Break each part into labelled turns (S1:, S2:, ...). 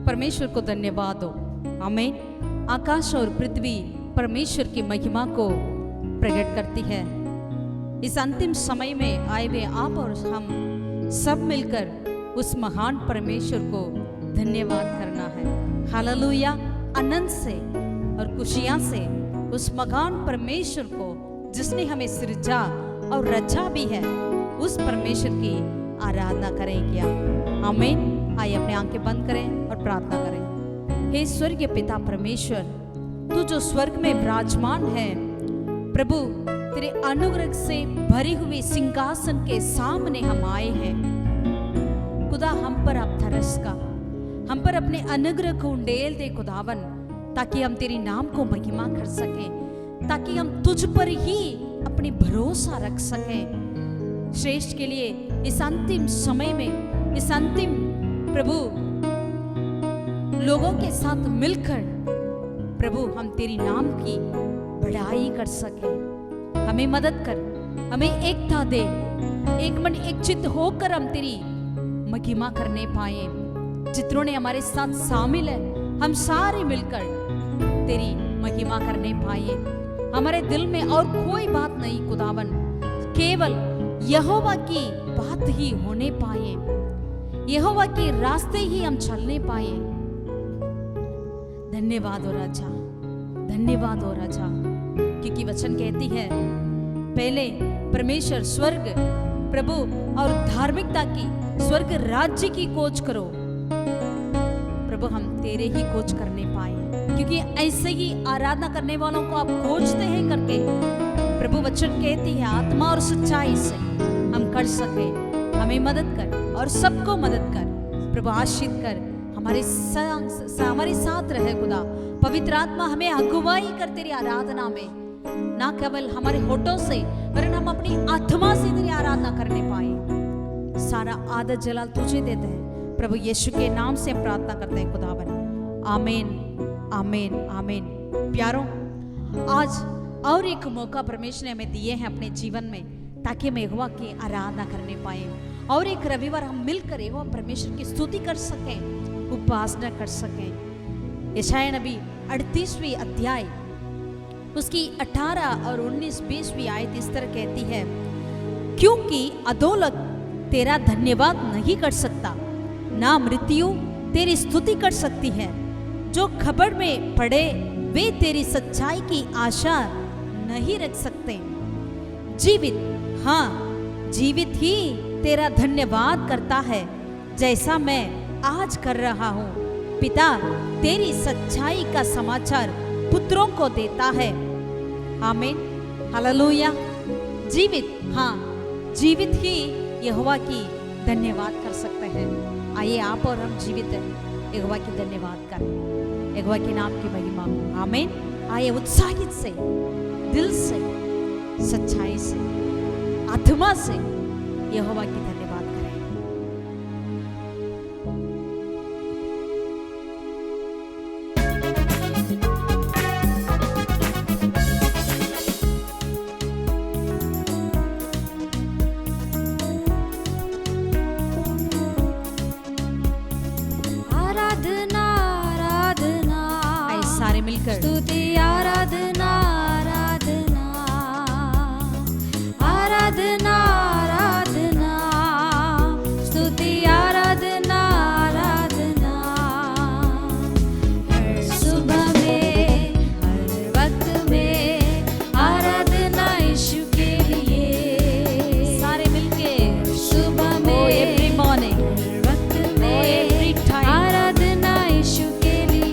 S1: परमेश्वर को धन्यवाद हो। आमीन। आकाश और पृथ्वी परमेश्वर की महिमा को प्रकट करती है। इस अंतिम समय में आए हुए आप और हम सब मिलकर उस महान परमेश्वर को धन्यवाद करना है। हालेलुया। आनंद से और खुशियां से उस महान परमेश्वर को जिसने हमें सृजा और रचा भी है, उस परमेश्वर की आराधना करें क्या? आमीन। आइए अपने आंखें बंद करें और प्रार्थना करें। हे स्वर्गीय पिता परमेश्वर, तू जो स्वर्ग में विराजमान है, प्रभु तेरे अनुग्रह से भरी हुई सिंहासन के सामने हम आए हैं। खुदा हम पर आप तरस का, हम पर अपने अनुग्रह को उंडेल दे खुदावन, ताकि हम तेरी नाम को महिमा कर सकें, ताकि हम तुझ पर ही अपनी भरोसा रख सकें। श्रेष्ठ के लिए इस अंतिम समय में, इस अंतिम प्रभु लोगों के साथ मिलकर प्रभु हम तेरी नाम की बढ़ाई कर सकें। हमें मदद कर, हमें एकता दे, एक मन एक चित्त होकर हम तेरी महिमा करने पाए। जितनों ने हमारे साथ शामिल है, हम सारे मिलकर तेरी महिमा करने पाए। हमारे दिल में और कोई बात नहीं खुदावन, केवल यहोवा की बात ही होने पाए, यहोवा के रास्ते ही हम चलने पाए। धन्यवाद हो राजा, धन्यवाद हो राजा, क्योंकि वचन कहती है पहले परमेश्वर स्वर्ग प्रभु और धार्मिकता की, स्वर्ग राज्य की खोज करो। प्रभु हम तेरे ही खोज करने पाए, क्योंकि ऐसे ही आराधना करने वालों को आप खोजते हैं करके प्रभु वचन कहती है आत्मा और सच्चाई से हम कर सके। हमें मदद कर और सबको मदद कर प्रभु, आशीष कर, हमारे साथ रहे खुदा। पवित्र आत्मा हमें अगुवाई कर तेरी आराधना में, ना केवल हमारे होठों से वरन हम अपनी आत्मा से तेरी आराधना करने पाए। सारा आदर जलाल तुझे देते हैं प्रभु, यीशु के नाम से हम प्रार्थना करते हैं खुदावन। आमीन, आमीन, आमीन। प्यारों, आज और एक मौका परमेश्वर ने हमें दिए हैं अपने जीवन में, ताकि हम यहोवा की आराधना करने पाए और एक रविवार हम मिलकर यहोवा परमेश्वर की स्तुति कर सकें, उपासना कर सकें। यशायाह नबी 38वीं अध्याय उसकी 18 और 19-20वीं आयत इस तरह कहती है, क्योंकि अधोलोक तेरा धन्यवाद नहीं कर सकता, ना मृत्यु तेरी स्तुति कर सकती है। जो खबर में पड़े वे तेरी सच्चाई की आशा नहीं रख सकते। जीवित, हाँ जीवित ही तेरा धन्यवाद करता है, जैसा मैं आज कर रहा हूँ। पिता तेरी सच्चाई का समाचार पुत्रों को देता है। आमीन, हालेलुया। जीवित, हाँ जीवित ही यहोवा की धन्यवाद कर सकते हैं। आइए आप और हम जीवित यहोवा की धन्यवाद करें, यहोवा के नाम की महिमा। आमीन। आइए उत्साहित से, दिल से, सच्चाई से, आत्मा से यहोवा की धन्यवाद करें।
S2: आराधना आराधना,
S1: आइए सारे मिलकर
S2: स्तुति आराधना आराधना, आराधना आराधना, स्तुति आराधना आराधना। हर सुबह में, हर वक्त में आराधना यीशु के लिए।
S1: सारे मिलके
S2: सुबह में,
S1: एवरी मॉर्निंग,
S2: हर वक्त में
S1: एवरी टाइम
S2: आराधना यीशु के लिए।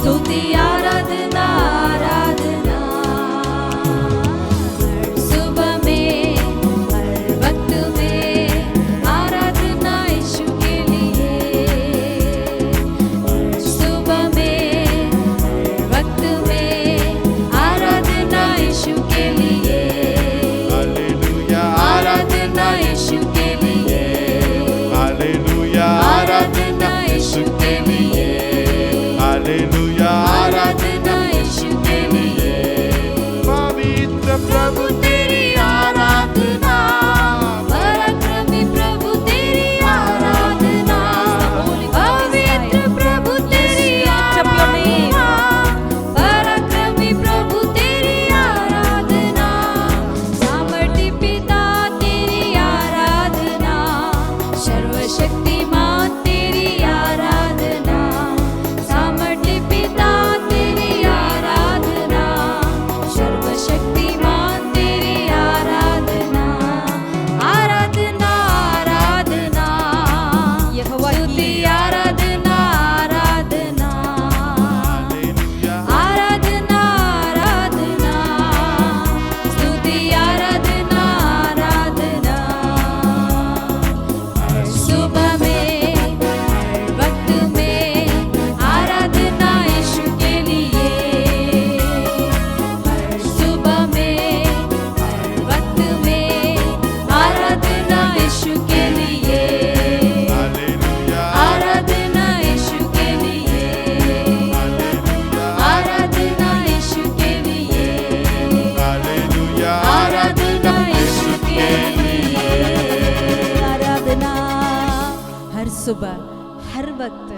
S2: स्तुति आराधना आराधना। हर सुबह में हर वक्त में आराधना यीशु के लिए। हर सुबह में हर वक्त में आराधना यीशु के लिए।
S3: हालेलुया
S2: आराधना यीशु के लिए।
S3: हालेलुया
S2: आराधना यीशु के लिए।
S3: हालेलुया
S2: आराधना यीशु के लिए।
S3: पवित्र प्रभु तेरी आराधना।
S2: पराक्रमी प्रभु तेरी आराधना। पवित्र प्रभु तेरी आराधना। पराक्रमी प्रभु तेरी आराधना। सामर्थी पिता तेरी आराधना। सर्वशक्तिमान तेरी आराधना। सामर्थी पिता तेरी आराधना। सर्वशक्तिमान तेरी आराधना। आराधना आराधना।
S1: यहोवा
S2: स्तुति
S1: की
S2: आराधना आराधना।
S3: हालेलुया
S2: आराधना आराधना। स्तुति आराधना आराधना। हर सुबह में हर वक्त में आराधना यीशु के लिए। हर सुबह में हर वक्त में आराधना यीशु के लिए।
S3: हालेलुया
S2: आराधना यीशु के लिए।
S3: हालेलुया
S2: आराधना यीशु के लिए।
S3: हालेलुया
S2: आराधना यीशु के लिए।
S1: आराधना हर सुबह हर वक्त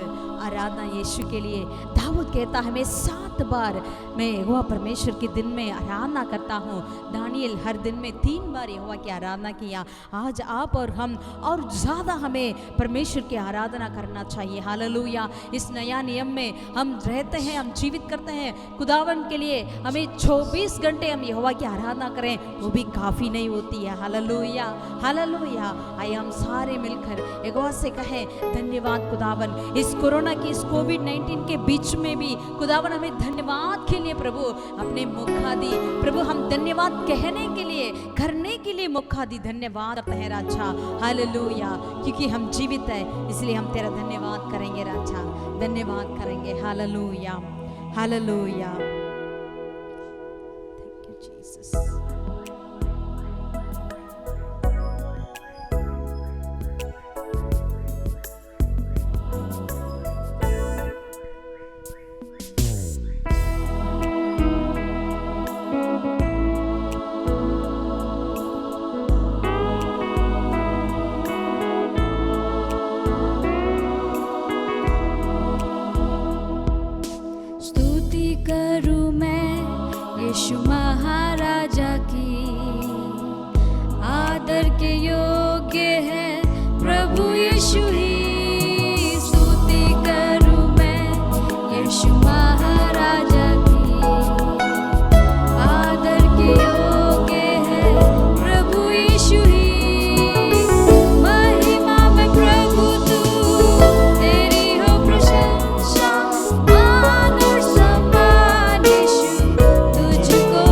S1: आराधना यीशु के लिए। दाऊद कहता है मैं 7 बार मैं यहोवा परमेश्वर के दिन में आराधना करता हूँ। दानियल हर दिन में 3 बार यहोवा की आराधना किया। आज आप और हम और ज़्यादा हमें परमेश्वर की आराधना करना चाहिए। हालेलुया। इस नया नियम में हम रहते हैं, हम जीवित करते हैं खुदावन के लिए। हमें 24 घंटे हम यहोवा की आराधना करें वो भी काफ़ी नहीं होती है। Hallelujah hallelujah. आइए हम सारे मिलकर यहोवा से कहें धन्यवाद खुदावन। इस कोरोना की इस कोविड-19 के बीच में भी खुदावन हमें धन्यवाद के लिए प्रभु अपने मौका दी। प्रभु हम धन्यवाद कहने के लिए करने के लिए मौका दी। धन्यवाद है राजा। हालेलुया। क्योंकि हम जीवित है इसलिए हम तेरा धन्यवाद करेंगे राजा। धन्यवाद करेंगे। Hallelujah hallelujah. Thank you Jesus.
S2: स्तुति करूं मैं यीशु महाराजा की। आदर के योग्य है प्रभु यीशु ही। स्तुति करूं मैं यीशु महाराजा की। आदर के योग्य है प्रभु यीशु ही। महिमा में प्रभु तू तेरी हो प्रशंसा। मान और सम्मान यीशु तुझको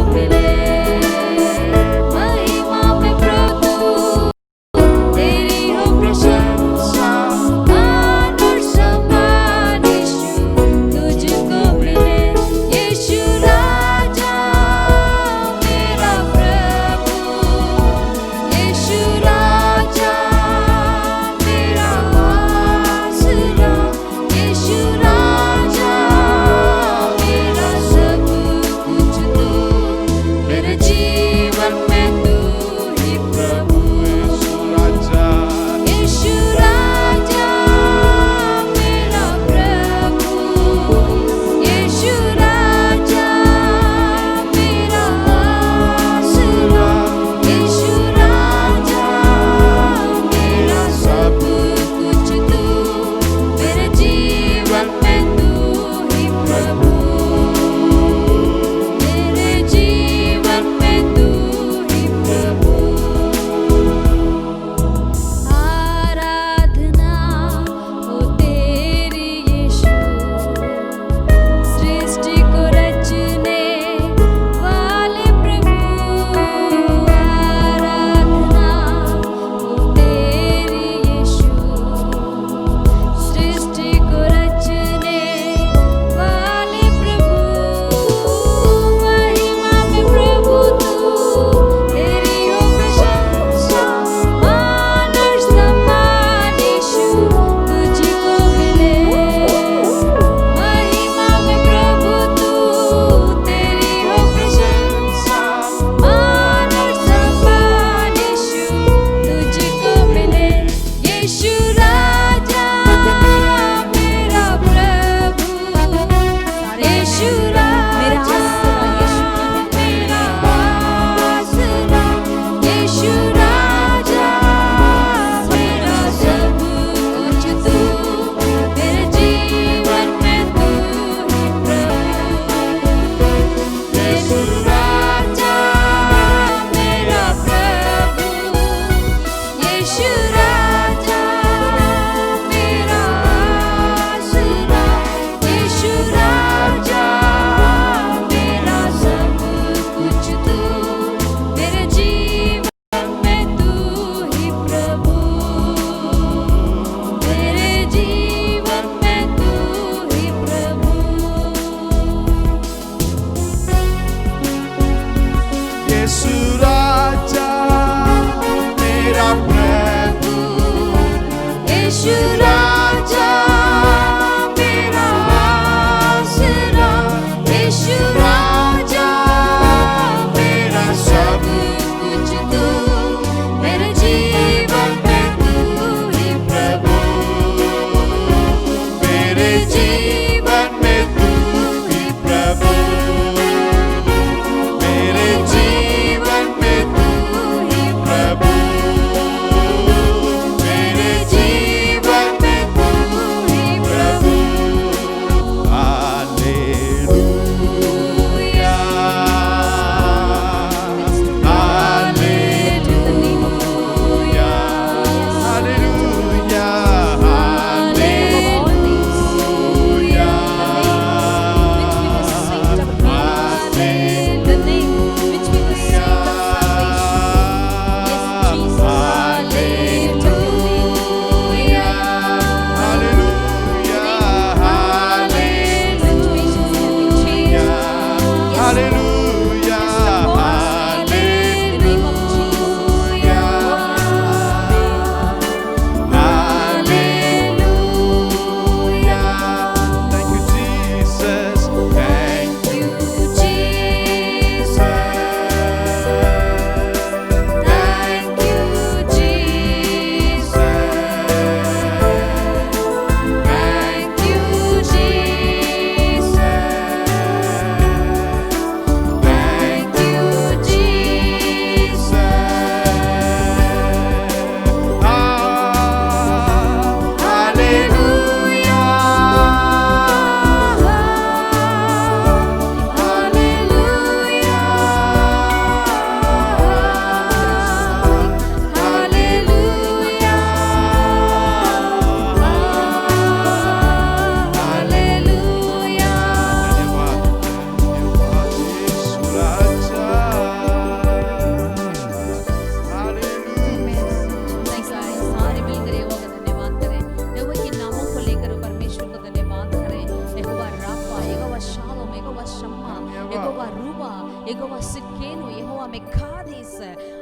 S1: यहोवा सिदकेनु, यहोवा मेकादेश।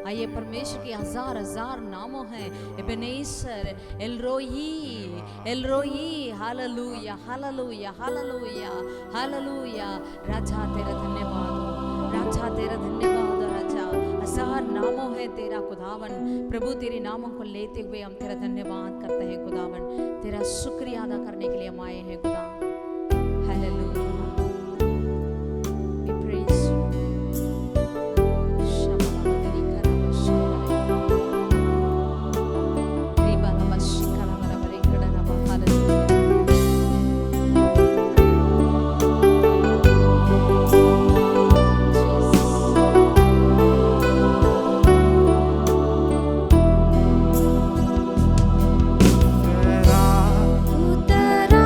S1: आइए परमेश्वर के हजार हजार नामों हैं। एबेनेसर, एलरोई, एलरोई, हालेलुया, हालेलुया, हालेलुया, हालेलुया। राजा तेरा धन्यवाद हो, राजा तेरा धन्यवाद हो राजा। हजार नामों है तेरा खुदावन। प्रभु तेरे नामों को लेते हुए हम तेरा धन्यवाद करते हैं खुदावन। तेरा शुक्रिया अदा करने के लिए हम आए हैं खुदा। हालेलुया। We praise you.
S2: उतरा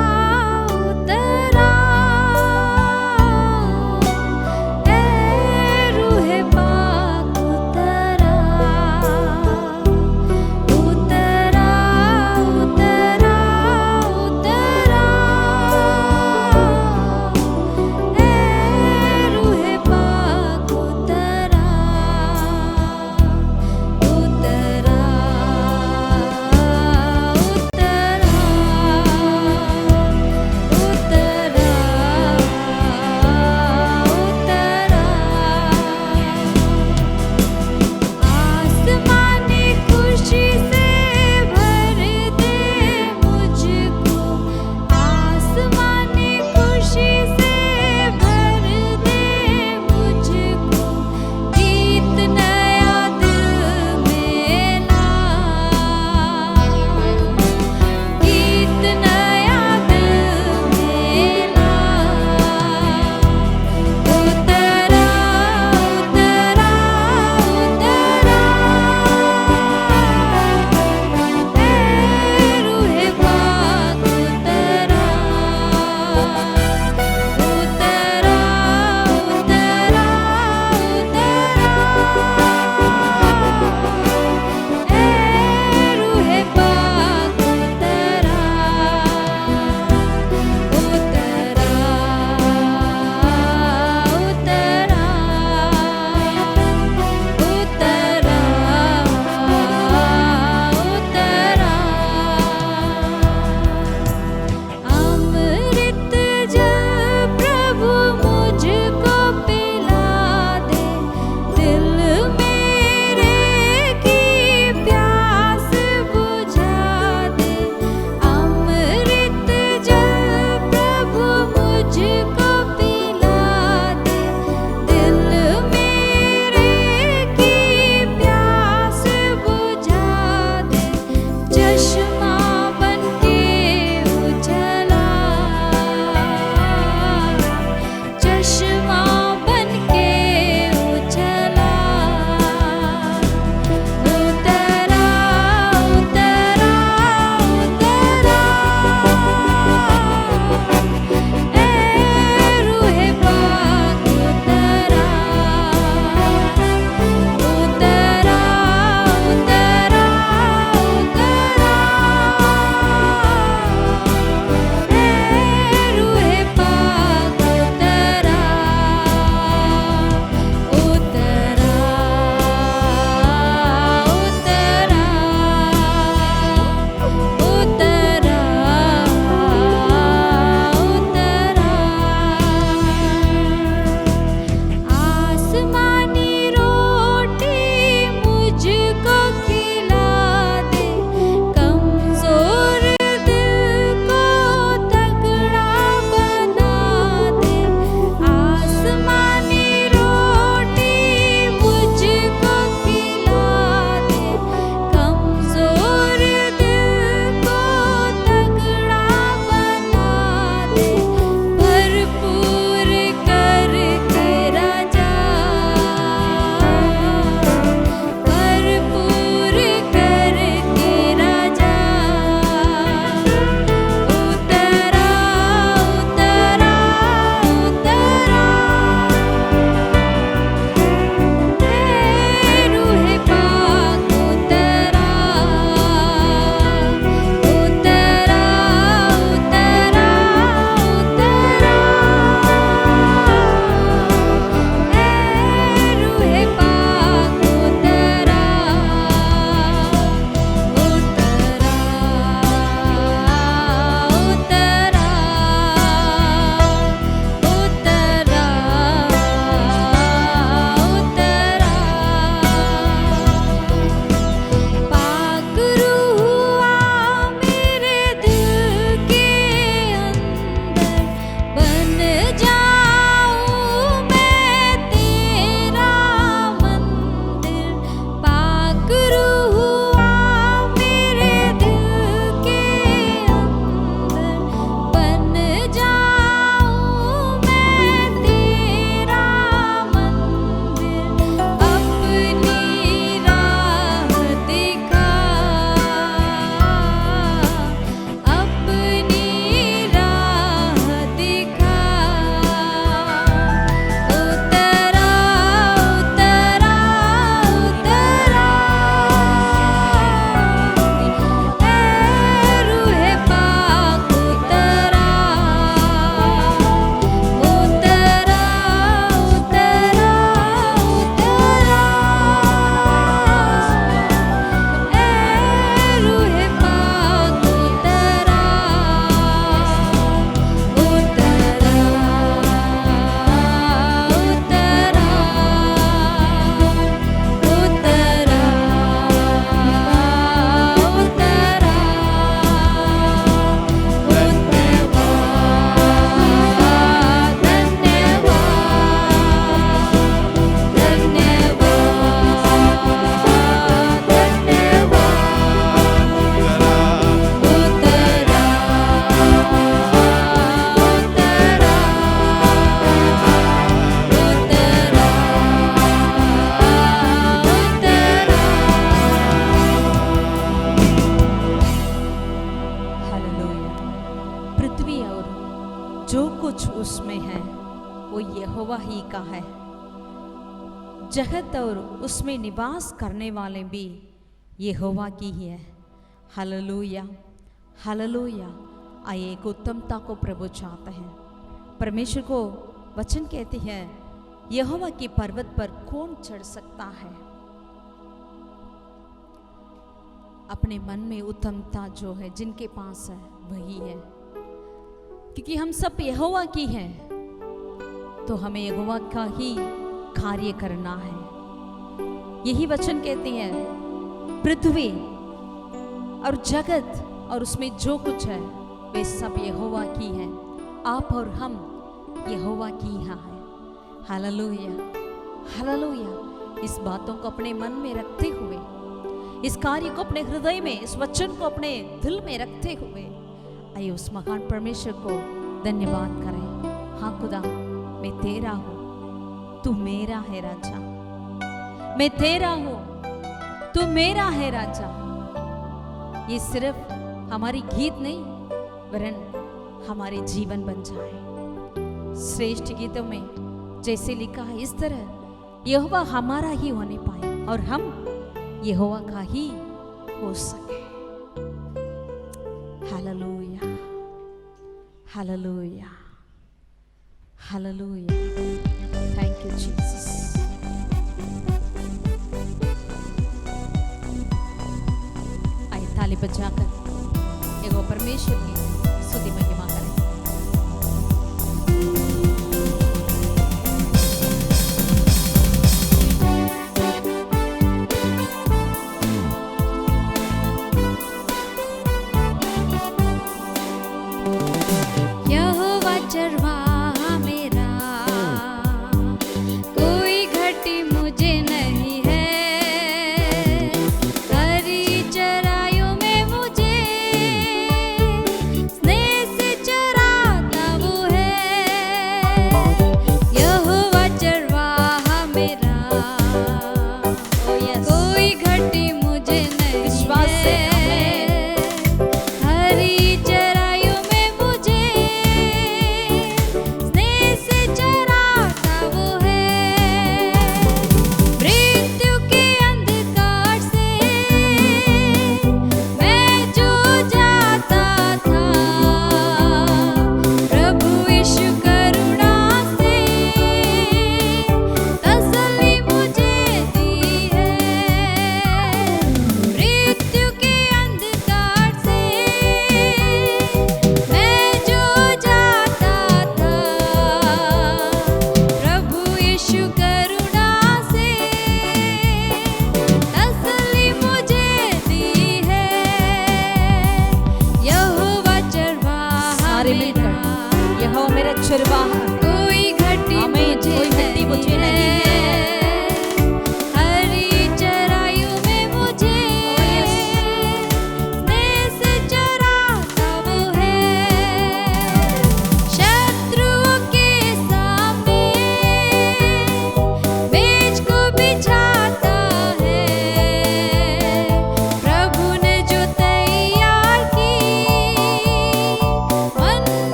S1: वो यहोवा ही का है। जगत और उसमें निवास करने वाले भी यहोवा की ही है। Hallelujah, hallelujah. आइए, एक उत्तमता को प्रभु चाहते हैं। परमेश्वर को वचन कहती है, यहोवा की पर्वत पर कौन चढ़ सकता है। अपने मन में उत्तमता जो है जिनके पास है वही है, क्योंकि हम सब यहोवा की हैं, तो हमें यहोवा का ही कार्य करना है। यही वचन कहते हैं, पृथ्वी और जगत और उसमें जो कुछ है वे सब यहोवा की है। आप और हम यहोवा की यहाँ है। Hallelujah, hallelujah. इस बातों को अपने मन में रखते हुए, इस कार्य को अपने हृदय में, इस वचन को अपने दिल में रखते हुए, आइए उस महान परमेश्वर को धन्यवाद करें। हाँ खुदा, मैं तेरा हूँ, तू मेरा है राजा। मैं तेरा हूँ, तू मेरा है राजा। ये सिर्फ हमारी गीत नहीं, वरन हमारे जीवन बन जाए। श्रेष्ठ गीतों में जैसे लिखा है, इस तरह यहोवा हमारा ही होने पाए और हम यहोवा का ही हो सके। Hallelujah, hallelujah, hallelujah. Thank you Jesus. आइए ताली बजाकर एगो परमेश्वर की स्तुति महिमा करें।
S2: यहोवा चरवाहा मेरा, कोई घटी मुझे नहीं है। हरी चराइयों में मुझे स्नेह से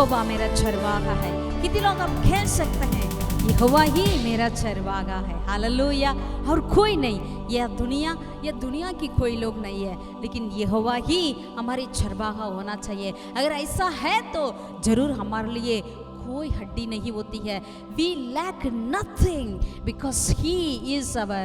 S1: यहोवा मेरा चरवाहा है। कितने लोग आप कह सकते हैं यहोवा ही मेरा चरवाहा है, हालेलुया। और कोई नहीं, यह दुनिया की कोई लोग नहीं है, लेकिन यहोवा ही हमारी चरवाहा होना चाहिए। अगर ऐसा है तो जरूर हमारे लिए कोई हड्डी नहीं होती है। We lack nothing because He is our,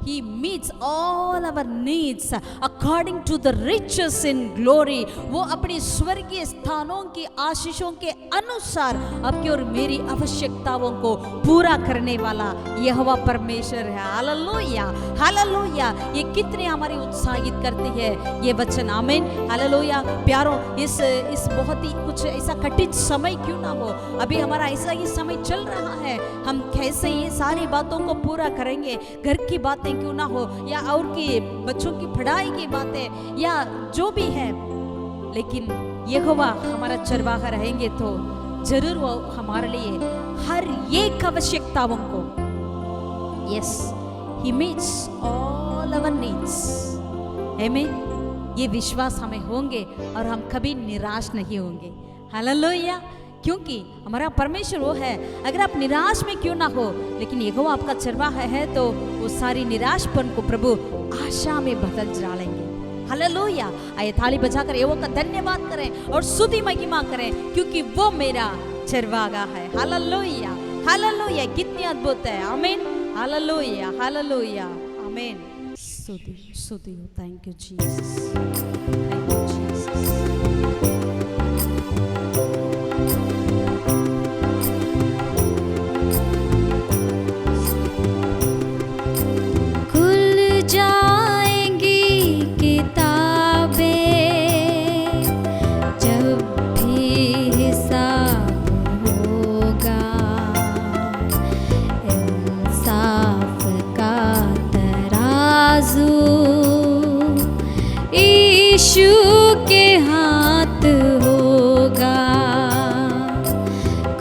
S1: He meets all our needs according to the riches in glory। वो अपनी स्वर्गीय स्थानों की आशीषों के अनुसार आपकी और मेरी आवश्यकताओं को पूरा करने वाला यहोवा परमेश्वर है। Hallelujah, hallelujah. ये कितने हमारी उत्साहित करती है ये वचन, आमीन, हालेलुया। प्यारों, इस बहुत ही कुछ ऐसा कठिन समय क्यों ना हो, अभी हमारा ऐसा ही समय चल रहा है, हम कैसे ये सारी बातों को पूरा करेंगे। घर की बातें क्यों ना हो, या और की बच्चों की पढ़ाई की बातें, या जो भी है, लेकिन यहोवा हमारा चरवाहा रहेंगे तो जरूर वो हमारे लिए हर एक आवश्यकताओं को, yes, He meets all our needs, आमीन। ये विश्वास हमें होंगे और हम कभी निराश नहीं होंगे, हालेलुया। क्योंकि हमारा परमेश्वर वो है, अगर आप निराश में क्यों ना हो, लेकिन यहोवा आपका चरवाहा है तो वो सारी निराशपन को प्रभु आशा में बदल डालेंगे, हालेलुया। आइए ताली बजाकर यहोवा का धन्यवाद करें और स्तुति महिमा करें, क्योंकि वो मेरा चरवाहा है, हालेलुया, हालेलुया। कितनी अद्भुत है, आमीन, हालेलुया, हालेलुया, आमीन। स्तुति हो, thank you Jesus, thank you Jesus.
S2: यीशु के हाथ होगा,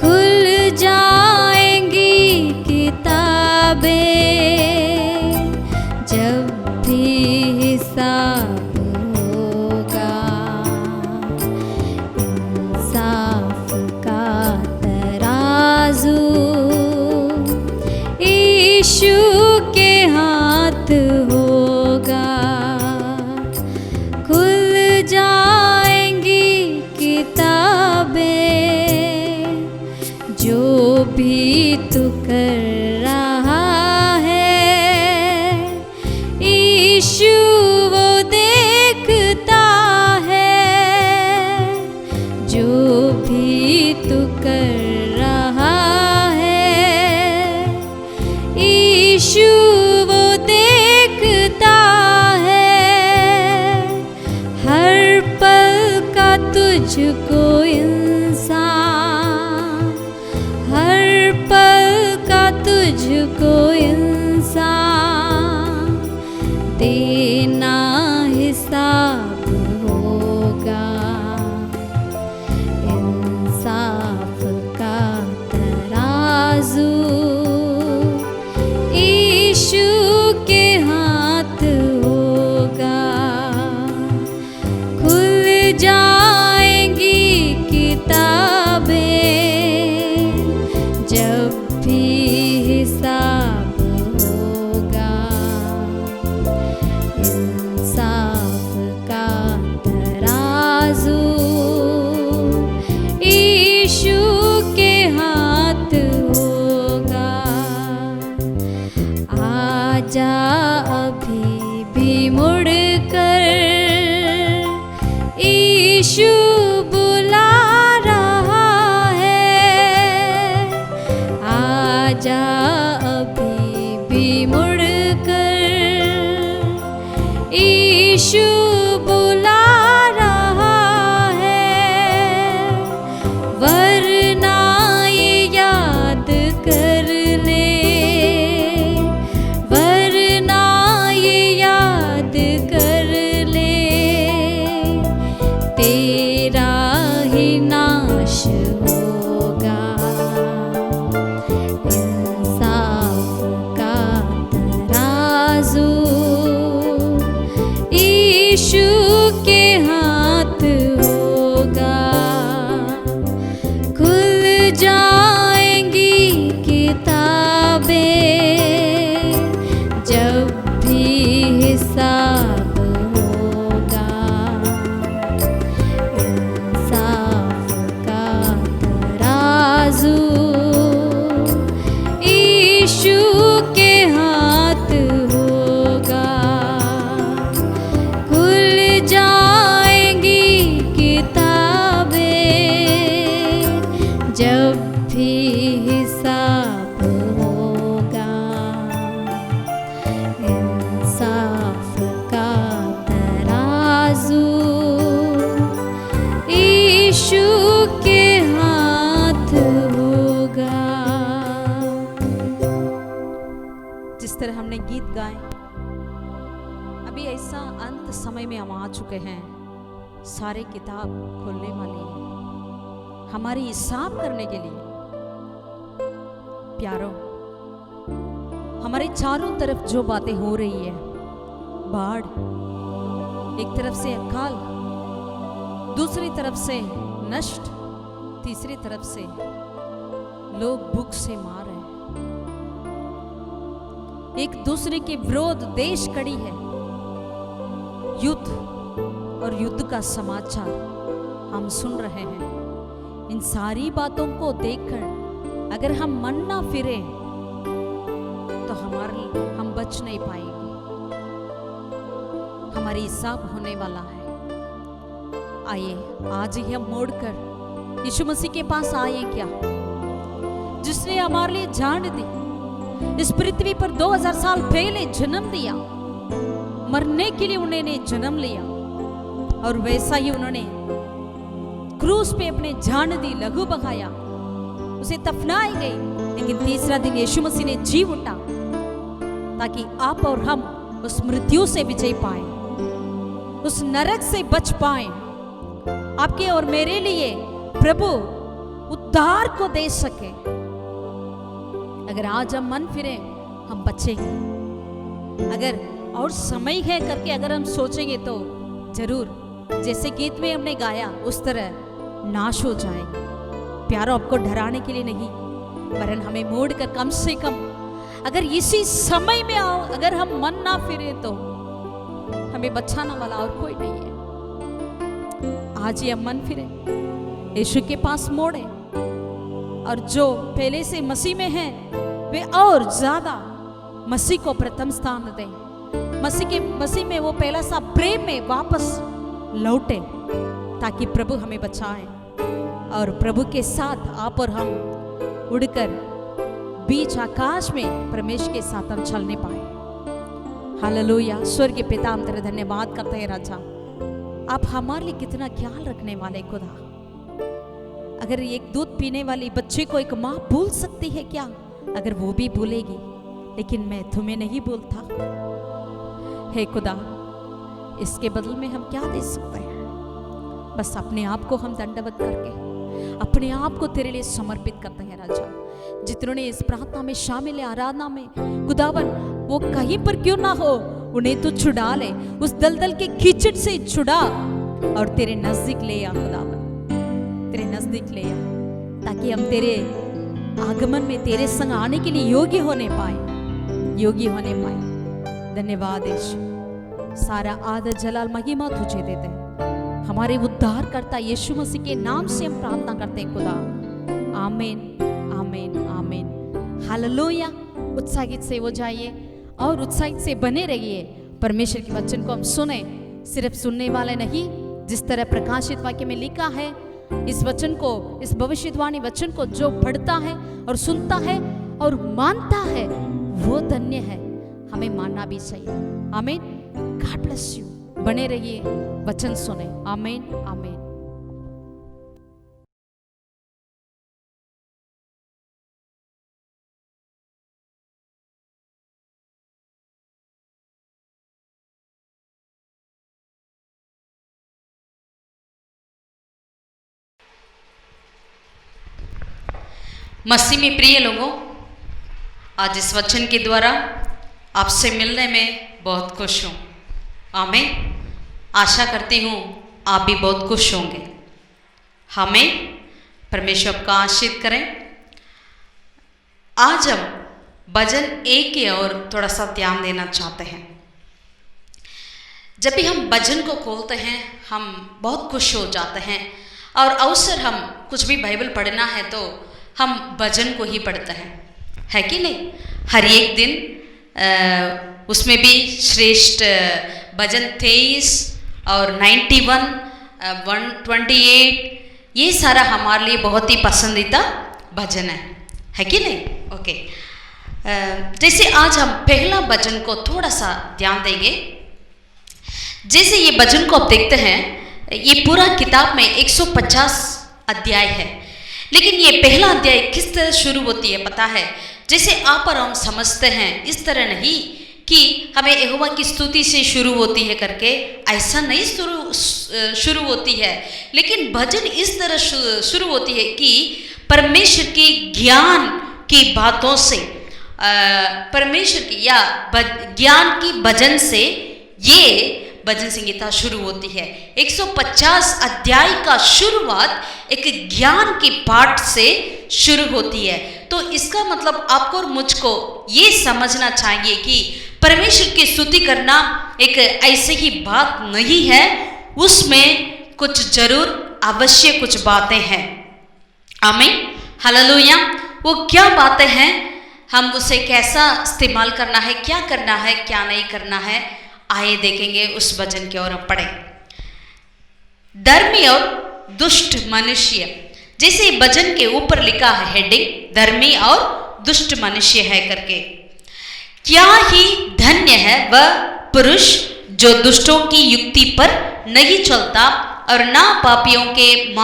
S2: खुल जाएंगी किताबें, जब भी हिसाब होगा, इंसाफ का तराजू यीशु के हाथ होगा, जाएंगी किताबें, जो भी तू कर रहा है यीशु वो देखता है, जो भी तू कर रहा है यीशु वो देखता है, हर पल का तुझको इंसान, हर पल का तुझको इंसान देना हिसाब होगा, इंसाफ का तराजू यीशु के हाथ होगा, खुल जाएंगी किताबें, जब भी हिसाब होगा, इंसाफ का तराजू यीशु के हाथ होगा। आजा अभी भी मुड़ कर यीशु बुला रहा है, आजा अभी भी मुड़ कर यीशु बुला रहा है, वरना ये याद कर ले, वरना ये याद कर ले, तेरा
S1: जिस तरह हमने गीत गाए, अभी ऐसा अंत समय में हम आ चुके हैं, सारे किताब खोलने वाली है हमारी हिसाब करने के लिए। प्यारों, हमारे चारों तरफ जो बातें हो रही है, बाढ़, एक तरफ से अकाल, दूसरी तरफ से नष्ट, तीसरी तरफ से लोग भूख से मार रहे हैं, एक दूसरे के विरोध देश कड़ी है, युद्ध और युद्ध का समाचार हम सुन रहे हैं। इन सारी बातों को देखकर अगर हम मन ना फिरे तो हम बच नहीं पाएंगे, हमारी हिसाब होने वाला है। आइए आज ही हम मोड़कर यीशु मसीह के पास आए क्या, जिसने हमारे लिए जान दी, इस पृथ्वी पर 2000 साल पहले जन्म दिया, मरने के लिए उन्होंने जन्म लिया और वैसा ही उन्होंने क्रूस पे अपने जान दी, लहू बहाया, उसे दफनाई गई, लेकिन तीसरा दिन यीशु मसीह ने जी उठा ताकि आप और हम उस मृत्यु से विजय पाए, उस नरक से बच पाए। आपके और मेरे लिए प्रभु उद्धार को दे सके। अगर आज हम मन फिरे हम बचेंगे, अगर और समय है करके अगर हम सोचेंगे तो जरूर जैसे गीत में हमने गाया उस तरह नाश हो जाएंगे। प्यारों, आपको डराने के लिए नहीं, वरन हमें मोड़ कर कम से कम अगर इसी समय में आओ, अगर हम मन ना फिरे तो हमें बचाने वाला और कोई नहीं है। आज ही हम मन फिरे, यीशु के पास मोड़े, और जो पहले से मसीह में है वे और ज्यादा मसीह को प्रथम स्थान दें, मसीह में वो पहला सा प्रेम में वापस लौटे, ताकि प्रभु हमें बचाए और प्रभु के साथ आप और हम उड़कर बीच आकाश में परमेश्वर के साथ हम चलने पाए। हालेलुया। स्वर्गीय पिता, हम तेरा धन्यवाद करते हैं राजा, आप हमारे लिए कितना ख्याल रखने वाले खुदा। अगर एक दूध पीने वाली बच्चे को एक माँ भूल सकती है क्या? अगर वो भी भूलेगी, लेकिन मैं तुम्हें नहीं भूलता। हे खुदा, इसके बदले में हम क्या दे सकते हैं? बस अपने आप को हम दंडवत करके अपने आप को तेरे लिए समर्पित करते हैं राजा। जितनों ने इस प्रार्थना में शामिल है, आराधना में, खुदावन वो कहीं पर क्यों ना हो, उन्हें तो छुड़ा ले, उस दलदल के कीचड़ से छुड़ा और तेरे नजदीक ले आ खुदावन, तेरे नजदीक ले आ, ताकि हम तेरे आगमन में तेरे संग आने के लिए योग्य होने पाए। धन्यवाद यीशु, सारा आदर जलाल महिमा तुझे देते हैं। हमारे उद्धार करता यीशु मसीह के नाम से हम प्रार्थना करते हैं खुदा। आमीन, आमीन, आमीन। हालेलुया। उत्साहित से हो जाइए और उत्साहित से बने रहिए। परमेश्वर के वचन को हम सुने, सिर्फ सुनने वाले नहीं, जिस तरह प्रकाशित वाक्य में लिखा है, इस वचन को, इस भविष्यवाणी वचन को जो पढ़ता है और सुनता है और मानता है वो धन्य है। हमें मानना भी चाहिए। आमीन। God bless you. बने रहिए, वचन सुने। आमीन, आमीन।
S4: मसीह में प्रिय लोगों, आज इस वचन के द्वारा आपसे मिलने में बहुत खुश हूँ। आमीन। आशा करती हूँ आप भी बहुत खुश होंगे। हमें परमेश्वर का आशीर्वाद करें। आज हम भजन 1 की ओर थोड़ा सा ध्यान देना चाहते हैं। जब भी हम भजन को खोलते हैं हम बहुत खुश हो जाते हैं, और अवसर हम कुछ भी बाइबल पढ़ना है तो हम भजन को ही पढ़ते हैं, है कि नहीं? हर एक दिन उसमें भी श्रेष्ठ भजन 23 और 91, 128, ये सारा हमारे लिए बहुत ही पसंदीदा भजन है कि नहीं? ओके। जैसे आज हम पहला भजन को थोड़ा सा ध्यान देंगे। जैसे ये भजन को आप देखते हैं, ये पूरा किताब में 150 अध्याय है, लेकिन ये पहला अध्याय किस तरह शुरू होती है पता है? जैसे आप और हम समझते हैं इस तरह नहीं कि हमें यहोवा की स्तुति से शुरू होती है करके, ऐसा नहीं शुरू होती है। लेकिन भजन इस तरह शुरू होती है कि परमेश्वर की ज्ञान की बातों से, परमेश्वर की या ज्ञान की भजन से ये भजन संगीता शुरू होती है। 150 अध्याय का शुरुआत एक ज्ञान की पाठ से शुरू होती है। तो इसका मतलब आपको और मुझको ये समझना चाहिए कि परमेश्वर की स्तुति करना एक ऐसे ही बात नहीं है, उसमें कुछ जरूर अवश्य कुछ बातें हैं। आमीन, हालेलुया। वो क्या बातें हैं, हम उसे कैसा इस्तेमाल करना है, क्या करना है, क्या नहीं करना है, आइए देखेंगे उस भजन की ओर हम पढ़ें। धर्मी और दुष्ट मनुष्य, जैसे भजन के ऊपर लिखा है हेडिंग, धर्मी और दुष्ट मनुष्य है करके। क्या ही धन्य है वह पुरुष जो दुष्टों की युक्ति पर नहीं चलता और ना पापियों के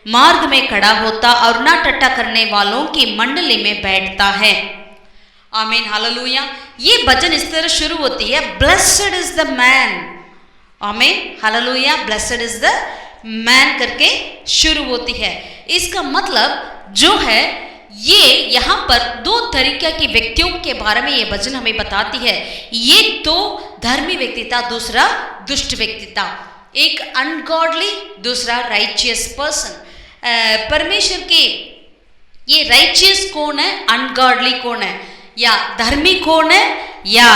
S4: मार्ग में खड़ा होता और ना टट्टा करने वालों की मंडली में बैठता है। आमीन, हालेलुया। ये भजन इस तरह शुरू होती है, ब्लेस्ड इज द मैन। आमीन, hallelujah. Blessed is the man करके शुरू होती है। इसका मतलब जो है, ये यहाँ पर दो तरीके के व्यक्तियों के बारे में ये भजन हमें बताती है। एक तो धर्मी व्यक्ति था, दूसरा दुष्ट व्यक्ति था। एक अनगॉडली, दूसरा राइचियस पर्सन। परमेश्वर के ये राइचियस कौन है, अनगॉडली कौन है, या धर्मी कौन है, या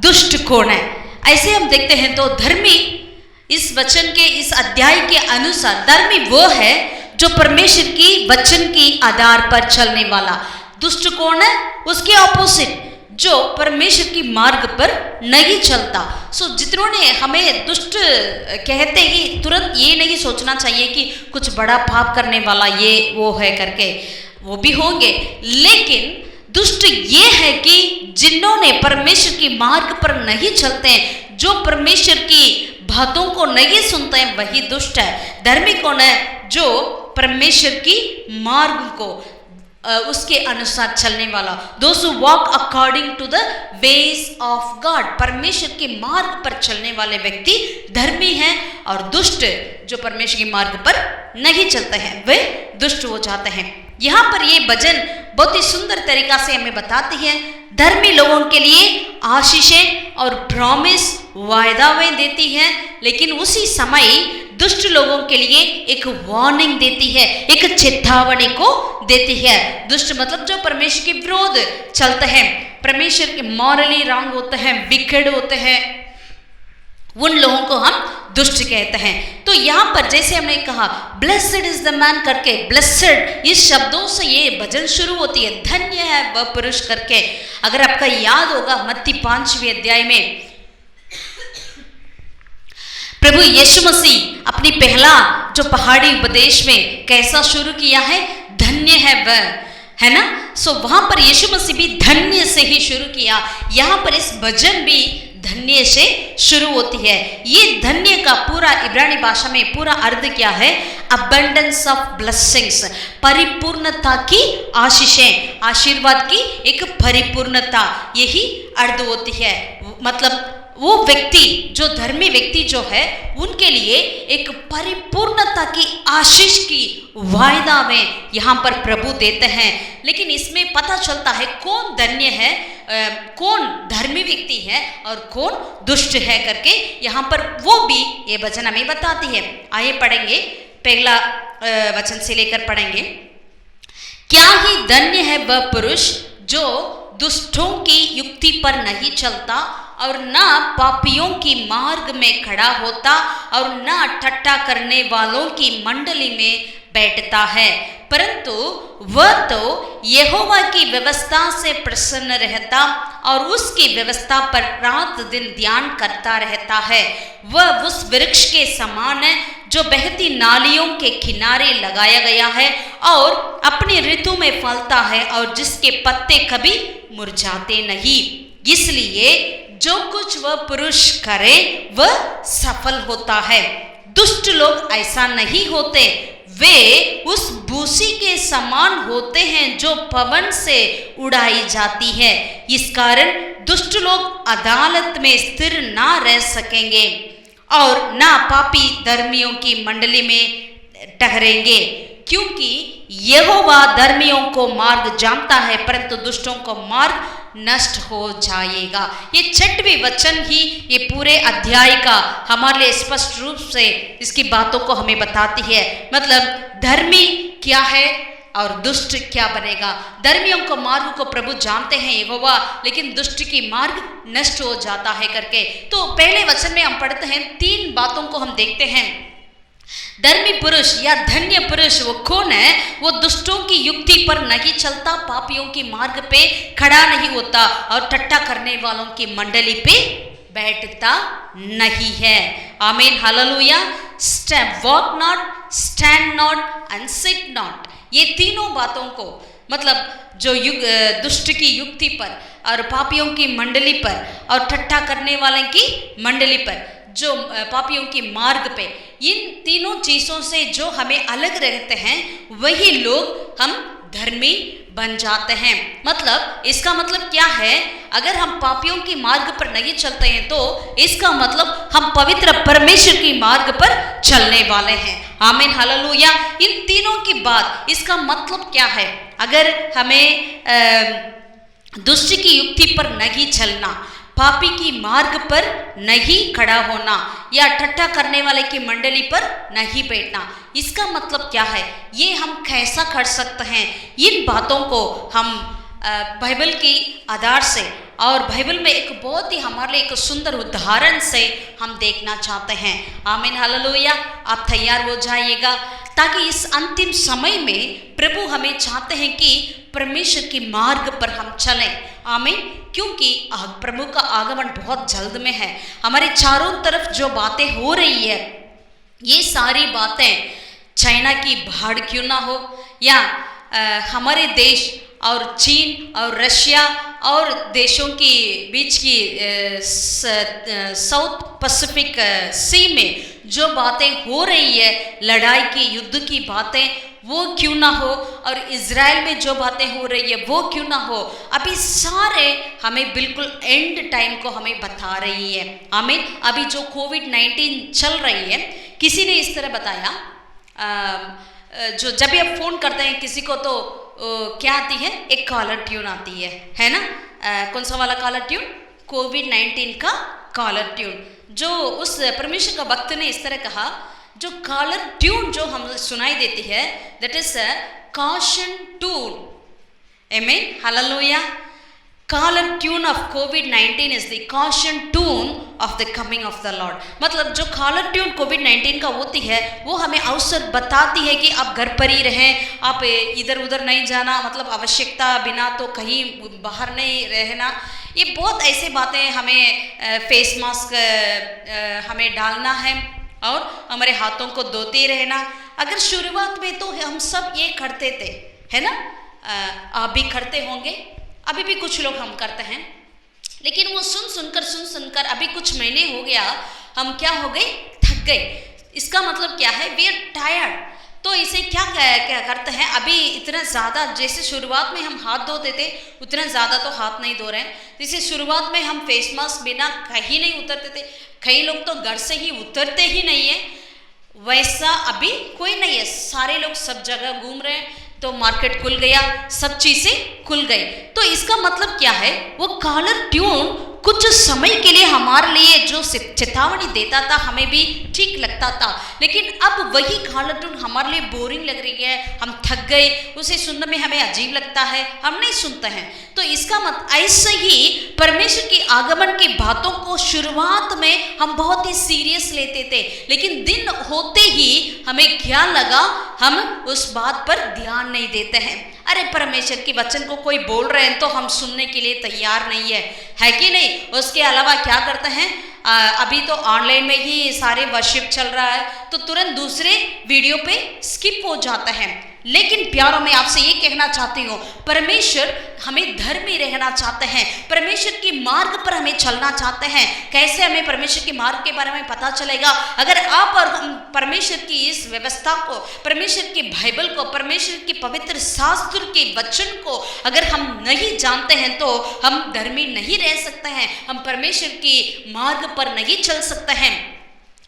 S4: दुष्ट कौन है। ऐसे हम देखते हैं तो धर्मी इस वचन के इस अध्याय के अनुसार धर्मी वो है जो परमेश्वर की वचन की आधार पर चलने वाला। दुष्ट कौन है, उसके ऑपोजिट, जो परमेश्वर की मार्ग पर नहीं चलता। सो जितनों ने हमें दुष्ट कहते ही तुरंत ये नहीं सोचना चाहिए कि कुछ बड़ा पाप करने वाला ये वो है करके, वो भी होंगे, लेकिन दुष्ट ये है कि जिन्होंने परमेश्वर की मार्ग पर नहीं चलते हैं, जो परमेश्वर की बातों को नहीं सुनते हैं, वही दुष्ट है। धर्मी कौन है, जो परमेश्वर की मार्ग को उसके अनुसार चलने वाला। Those who walk according to the ways of God, परमेश्वर के मार्ग पर चलने वाले व्यक्ति धर्मी हैं, और दुष्ट जो परमेश्वर के मार्ग पर नहीं चलते हैं वे दुष्ट हो जाते हैं। यहाँ पर ये भजन बहुत ही सुंदर तरीका से हमें बताती है, धर्मी लोगों के लिए आशीषें और प्रॉमिस वायदाएं देती है, लेकिन उसी समय दुष्ट लोगों के लिए एक वार्निंग देती है, एक चेतावनी को देती है। दुष्ट मतलब जो परमेश्वर के विरोध चलते हैं, परमेश्वर के मॉरली रॉन्ग होते हैं, विकेड होते हैं, उन लोगों को हम दुष्ट कहते हैं। तो यहाँ पर जैसे हमने कहा ब्लेस्ड इज द मैन करके, ब्लेस्ड इस शब्दों से ये भजन शुरू होती है, धन्य है वह पुरुष करके। अगर आपका याद होगा मत्ती 5वें अध्याय में प्रभु यीशु मसीह अपनी पहला जो पहाड़ी उपदेश में कैसा शुरू किया है, धन्य है वह, है ना। सो वहां पर यीशु मसीह भी धन्य से ही शुरू किया, यहाँ पर इस भजन भी धन्य से शुरू होती है। ये धन्य का पूरा इब्रानी भाषा में पूरा अर्थ क्या है, अबंडेंस ऑफ ब्लेसिंग्स, परिपूर्णता की आशीषें, आशीर्वाद की एक परिपूर्णता, यही अर्थ होती है। मतलब वो व्यक्ति जो धर्मी व्यक्ति जो है उनके लिए एक परिपूर्णता की आशीष की वायदा में यहाँ पर प्रभु देते हैं। लेकिन इसमें पता चलता है कौन धन्य है, कौन धर्मी व्यक्ति है और कौन दुष्ट है करके, यहाँ पर वो भी ये वचन हमें बताती है। आइए पढ़ेंगे, पहला वचन से लेकर पढ़ेंगे। क्या ही धन्य है वह पुरुष जो दुष्टों की युक्ति पर नहीं चलता और ना पापियों की मार्ग में खड़ा होता और ना ठट्टा करने वालों की मंडली में बैठता है, परंतु वह तो यहोवा की व्यवस्था से प्रसन्न रहता और उसकी व्यवस्था पर रात दिन ध्यान करता रहता है। वह उस वृक्ष के समान है जो बहती नालियों के किनारे लगाया गया है और अपनी ऋतु में फलता है और जिसके पत्ते कभी मुरझाते नहीं। इसलिए जो कुछ वह पुरुष करे वह सफल होता है। दुष्ट लोग ऐसा नहीं होते, वे उस भूसी के समान होते हैं जो पवन से उड़ाई जाती है। इस कारण दुष्ट लोग अदालत में स्थिर ना रह सकेंगे और ना पापी धर्मियों की मंडली में ठहरेंगे, क्योंकि यहोवा धर्मियों को मार्ग जानता है परंतु दुष्टों को मार्ग नष्ट हो जाएगा। ये 6वें वचन ही ये पूरे अध्याय का हमारे लिए स्पष्ट रूप से इसकी बातों को हमें बताती है। मतलब धर्मी क्या है और दुष्ट क्या बनेगा। धर्मियों को मार्ग को प्रभु जानते हैं यहोवा, लेकिन दुष्ट की मार्ग नष्ट हो जाता है करके। तो पहले वचन में हम पढ़ते हैं, 3 बातों को हम देखते हैं। धर्मी पुरुष या धन्य पुरुष वो कौन है? वो दुष्टों की युक्ति पर नहीं चलता, पापियों की मार्ग पे खड़ा नहीं होता और ठट्ठा करने वालों की मंडली पे बैठता नहीं है। आमीन, hallelujah. Walk not, stand not and sit not, ये तीनों बातों को मतलब जो दुष्ट की युक्ति पर और पापियों की मंडली पर और ठट्ठा करने वाले की मंडली पर, जो पापियों की मार्ग पे, इन तीनों चीज़ों से जो हमें अलग रहते हैं वही लोग हम धर्मी बन जाते हैं। मतलब इसका मतलब क्या है? अगर हम पापियों की मार्ग पर नहीं चलते हैं तो इसका मतलब हम पवित्र परमेश्वर की मार्ग पर चलने वाले हैं। आमीन, हालेलुया। इन तीनों की बात, इसका मतलब क्या है? अगर हमें दुष्ट की युक्ति पर नहीं चलना, पापी की मार्ग पर नहीं खड़ा होना या ठट्ठा करने वाले की मंडली पर नहीं बैठना, इसका मतलब क्या है? ये हम कैसा कर सकते हैं? इन बातों को हम बाइबल की आधार से और बाइबल में एक बहुत ही हमारे लिए एक सुंदर उदाहरण से हम देखना चाहते हैं। आमीन, हालेलुया। आप तैयार हो जाइएगा ताकि इस अंतिम समय में प्रभु हमें चाहते हैं कि परमेश्वर की मार्ग पर हम चलें। आमीन, क्योंकि प्रभु का आगमन बहुत जल्द में है। हमारे चारों तरफ जो बातें हो रही है, ये सारी बातें चाइना की बाढ़ क्यों ना हो या हमारे देश और चीन और रशिया और देशों के बीच की साउथ पैसिफिक सी में जो बातें हो रही है, लड़ाई की, युद्ध की बातें, वो क्यों ना हो, और इज़राइल में जो बातें हो रही है वो क्यों ना हो, अभी सारे हमें बिल्कुल एंड टाइम को हमें बता रही है। आमीन। अभी जो कोविड-19 चल रही है, किसी ने इस तरह बताया, जो जब भी आप फ़ोन करते हैं किसी को तो क्या आती है? एक कॉलर ट्यून आती है ना? कौन सा वाला कॉलर ट्यून? कोविड-19 का कॉलर ट्यून। जो उस परमेश्वर का भक्त ने इस तरह कहा, जो कॉलर ट्यून जो हम सुनाई देती है, that is a caution tune. आमीन, हालेलुया। कॉलर ट्यून ऑफ कोविड-19 is the caution tune of the coming of the Lord. मतलब जो कॉलर ट्यून कोविड-19 का होती है वो हमें अवसर बताती है कि आप घर पर ही रहें, आप इधर उधर नहीं जाना, मतलब आवश्यकता बिना तो कहीं बाहर नहीं रहना। ये बहुत ऐसे बातें हमें फेस मास्क हमें डालना है और हमारे हाथों को धोते रहना। अगर शुरुआत में तो हम सब ये करते थे, है ना? आप भी करते होंगे, अभी भी कुछ लोग हम करते हैं, लेकिन वो सुन सुनकर अभी कुछ महीने हो गया, हम क्या हो गए? थक गए। इसका मतलब क्या है? We are tired. तो इसे क्या करते हैं? अभी इतना ज़्यादा, जैसे शुरुआत में हम हाथ धोते थे उतना ज़्यादा तो हाथ नहीं धो रहे हैं। जैसे शुरुआत में हम फेस मास्क बिना कहीं नहीं उतरते थे, कई लोग तो घर से ही उतरते ही नहीं है, वैसा अभी कोई नहीं है। सारे लोग सब जगह घूम रहे हैं, तो मार्केट खुल गया, सब चीज़ें खुल गई। तो इसका मतलब क्या है? वो कॉलर ट्यून कुछ समय के लिए हमारे लिए जो चेतावनी देता था, हमें भी ठीक लगता था, लेकिन अब वही कॉलर ट्यून हमारे लिए बोरिंग लग रही है, हम थक गए, उसे सुनने में हमें अजीब लगता है, हम नहीं सुनते हैं। तो इसका मतलब ऐसे ही परमेश्वर की आगमन की बातों को शुरुआत में हम बहुत ही सीरियस लेते थे, लेकिन दिन होते ही हमें क्या लगा? हम उस बात पर ध्यान नहीं देते हैं। अरे परमेश्वर के वचन को कोई बोल रहे हैं तो हम सुनने के लिए तैयार नहीं है कि नहीं? उसके अलावा क्या करते हैं? अभी तो ऑनलाइन में ही सारे वर्शिप चल रहा है, तो तुरंत दूसरे वीडियो पे स्किप हो जाता है। लेकिन प्यारों में आपसे ये कहना चाहती हूँ, परमेश्वर हमें धर्मी रहना चाहते हैं, परमेश्वर की मार्ग पर हमें चलना चाहते हैं। कैसे हमें परमेश्वर के मार्ग के बारे में पता चलेगा? अगर आप और हम परमेश्वर की इस व्यवस्था को, परमेश्वर की बाइबल को, परमेश्वर की पवित्र शास्त्र के वचन को अगर हम नहीं जानते हैं तो हम धर्मी नहीं रह सकते हैं, हम परमेश्वर की मार्ग पर नहीं चल सकते हैं।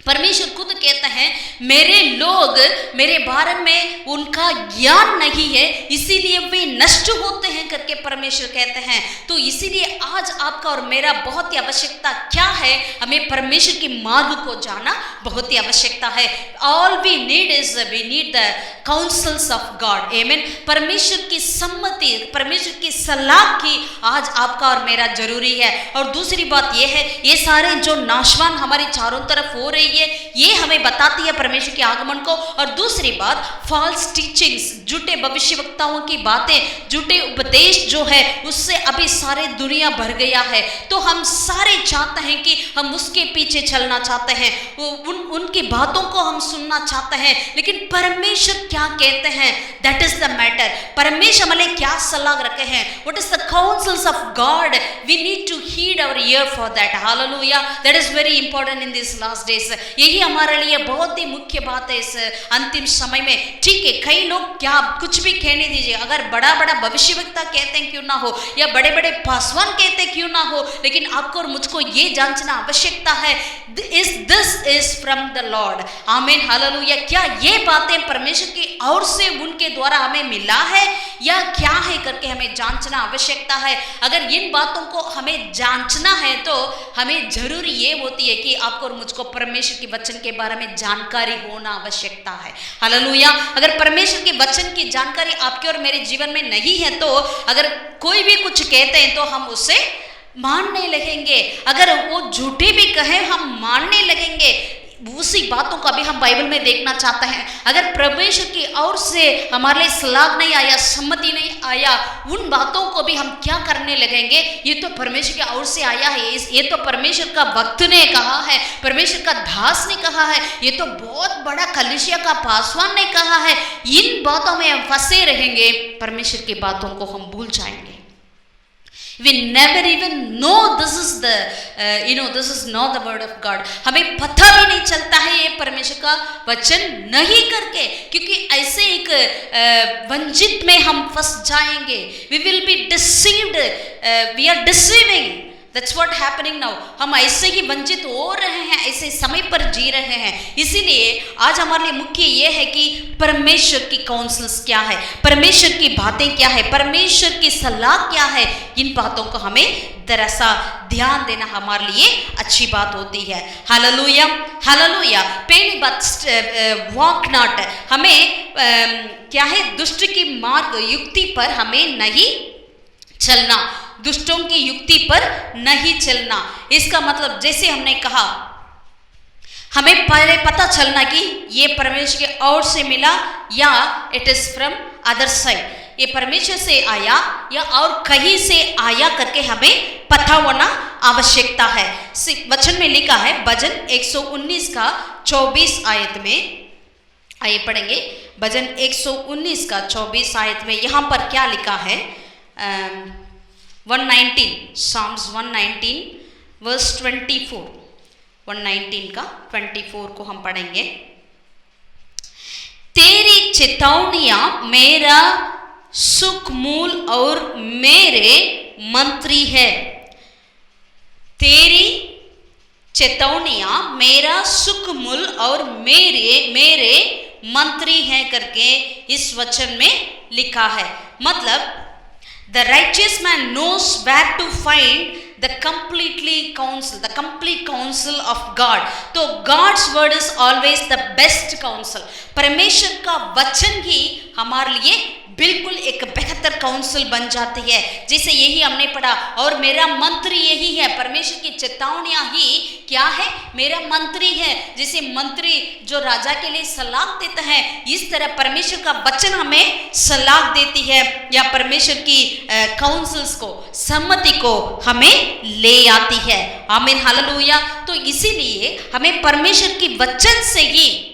S4: परमेश्वर खुद कहते हैं, मेरे लोग मेरे बारे में उनका ज्ञान नहीं है, इसीलिए वे नष्ट होते हैं करके परमेश्वर कहते हैं। तो इसीलिए आज आपका और मेरा बहुत ही आवश्यकता क्या है? हमें परमेश्वर की मार्ग को जाना बहुत ही आवश्यकता है। All we need is we need the counsels of God. आमीन। परमेश्वर की सम्मति, परमेश्वर की सलाह की आज आपका और मेरा जरूरी है। और दूसरी बात यह है, ये सारे जो नाशवान हमारे चारों तरफ हो रही ये हमें बताती है परमेश्वर के आगमन को। और दूसरी बात, फॉल्स टीचिंग्स, झूठे भविष्यवक्ताओं की बातें, झूठे उपदेश जो है उससे अभी सारे दुनिया भर गया है। तो हम सारे चाहते हैं कि हम उसके पीछे चलना चाहते हैं, उनकी बातों को हम सुनना चाहते हैं, लेकिन परमेश्वर क्या कहते हैं, दैट इज द मैटर। परमेश्वर हमें क्या सलाह रखे हैं, what is the counsels of God, we need to heed our ear for that. Hallelujah, that is very important in this last days. यही हमारे लिए बहुत ही मुख्य बात है इस अंतिम समय में। ठीक है, कई लोग क्या कुछ भी कहने दीजिए, अगर बड़ा बड़ा भविष्यवक्ता कहते हैं क्यों ना हो, या बड़े बड़े पासवान कहते हैं क्यों ना हो, लेकिन आपको और मुझको ये जांचना आवश्यकता है, this is from the Lord. आमीन, हालेलुया। क्या ये बातें परमेश्वर की ओर से उनके द्वारा हमें मिला है या क्या है करके हमें जांचना आवश्यकता है। अगर इन बातों को हमें जांचना है तो हमें जरूरी ये होती है कि आपको और मुझको परमेश्वर के वचन के बारे में जानकारी होना आवश्यकता है। हालेलुया। अगर परमेश्वर के वचन की जानकारी आपके और मेरे जीवन में नहीं है तो अगर कोई भी कुछ कहते हैं तो हम उससे मानने लगेंगे, अगर वो झूठे भी कहे हम मानने लगेंगे। उसी बातों को अभी हम बाइबल में देखना चाहते हैं। अगर परमेश्वर की ओर से हमारे लिए सलाह नहीं आया, सम्मति नहीं आया, उन बातों को भी हम क्या करने लगेंगे, ये तो परमेश्वर की ओर से आया है, ये तो परमेश्वर का भक्त ने कहा है, परमेश्वर का दास ने कहा है, ये तो बहुत बड़ा कलीसिया का पासवान ने कहा है। इन बातों में हम फंसे रहेंगे, परमेश्वर की बातों को हम भूल जाएंगे। We never even know this is the this is not the word of God. हमें पता भी नहीं चलता है ये परमेश्वर का वचन नहीं करके, क्योंकि ऐसे एक वंचित में हम फंस जाएंगे। We will be deceived. We are deceiving. That's what happening now. हम ऐसे ही वंचित हो रहे हैं, ऐसे समय पर जी रहे हैं। इसीलिए आज हमारे लिए मुख्य ये है कि परमेश्वर की काउंसल्स क्या है, परमेश्वर की बातें क्या है, परमेश्वर की सलाह क्या है, इन बातों को हमें दरअसल ध्यान देना हमारे लिए अच्छी बात होती है। Hallelujah, hallelujah. पहली बात, वॉक नॉट, हमें क्या है, दुष्ट की मार्ग युक्ति पर हमें नहीं चलना, दुष्टों की युक्ति पर नहीं चलना। इसका मतलब जैसे हमने कहा, हमें पहले पता चलना कि ये परमेश्वर के ओर से मिला या it is from other side, ये परमेश्वर से आया या और कहीं से आया करके हमें पता होना आवश्यकता है। वचन में लिखा है, भजन 119 का 24 आयत में, आइए पढ़ेंगे। भजन 119 का 24 आयत में यहाँ पर क्या लिखा है, 119, Psalms 119 वर्स 24, 119 का 24 को हम पढ़ेंगे। तेरी चेतावनियां मेरा सुख मूल और मेरे मंत्री है। तेरी चेतावनियां मेरा सुख मूल और मेरे मंत्री हैं करके इस वचन में लिखा है। मतलब the righteous man knows where to find the complete counsel of God. तो God's word is always the best counsel. परमेश्वर का वचन ही हमारे लिए बिल्कुल एक बेहतर काउंसिल बन जाती है। जैसे यही हमने पढ़ा, और मेरा मंत्री यही है। परमेश्वर की चेतावनियां ही क्या है, मेरा मंत्री है। जैसे मंत्री जो राजा के लिए सलाह देता है, इस तरह परमेश्वर का वचन हमें सलाह देती है, या परमेश्वर की काउंसिल्स को, सम्मति को हमें ले आती है। आमीन, हालेलुया। तो इसीलिए हमें परमेश्वर की वचन से ही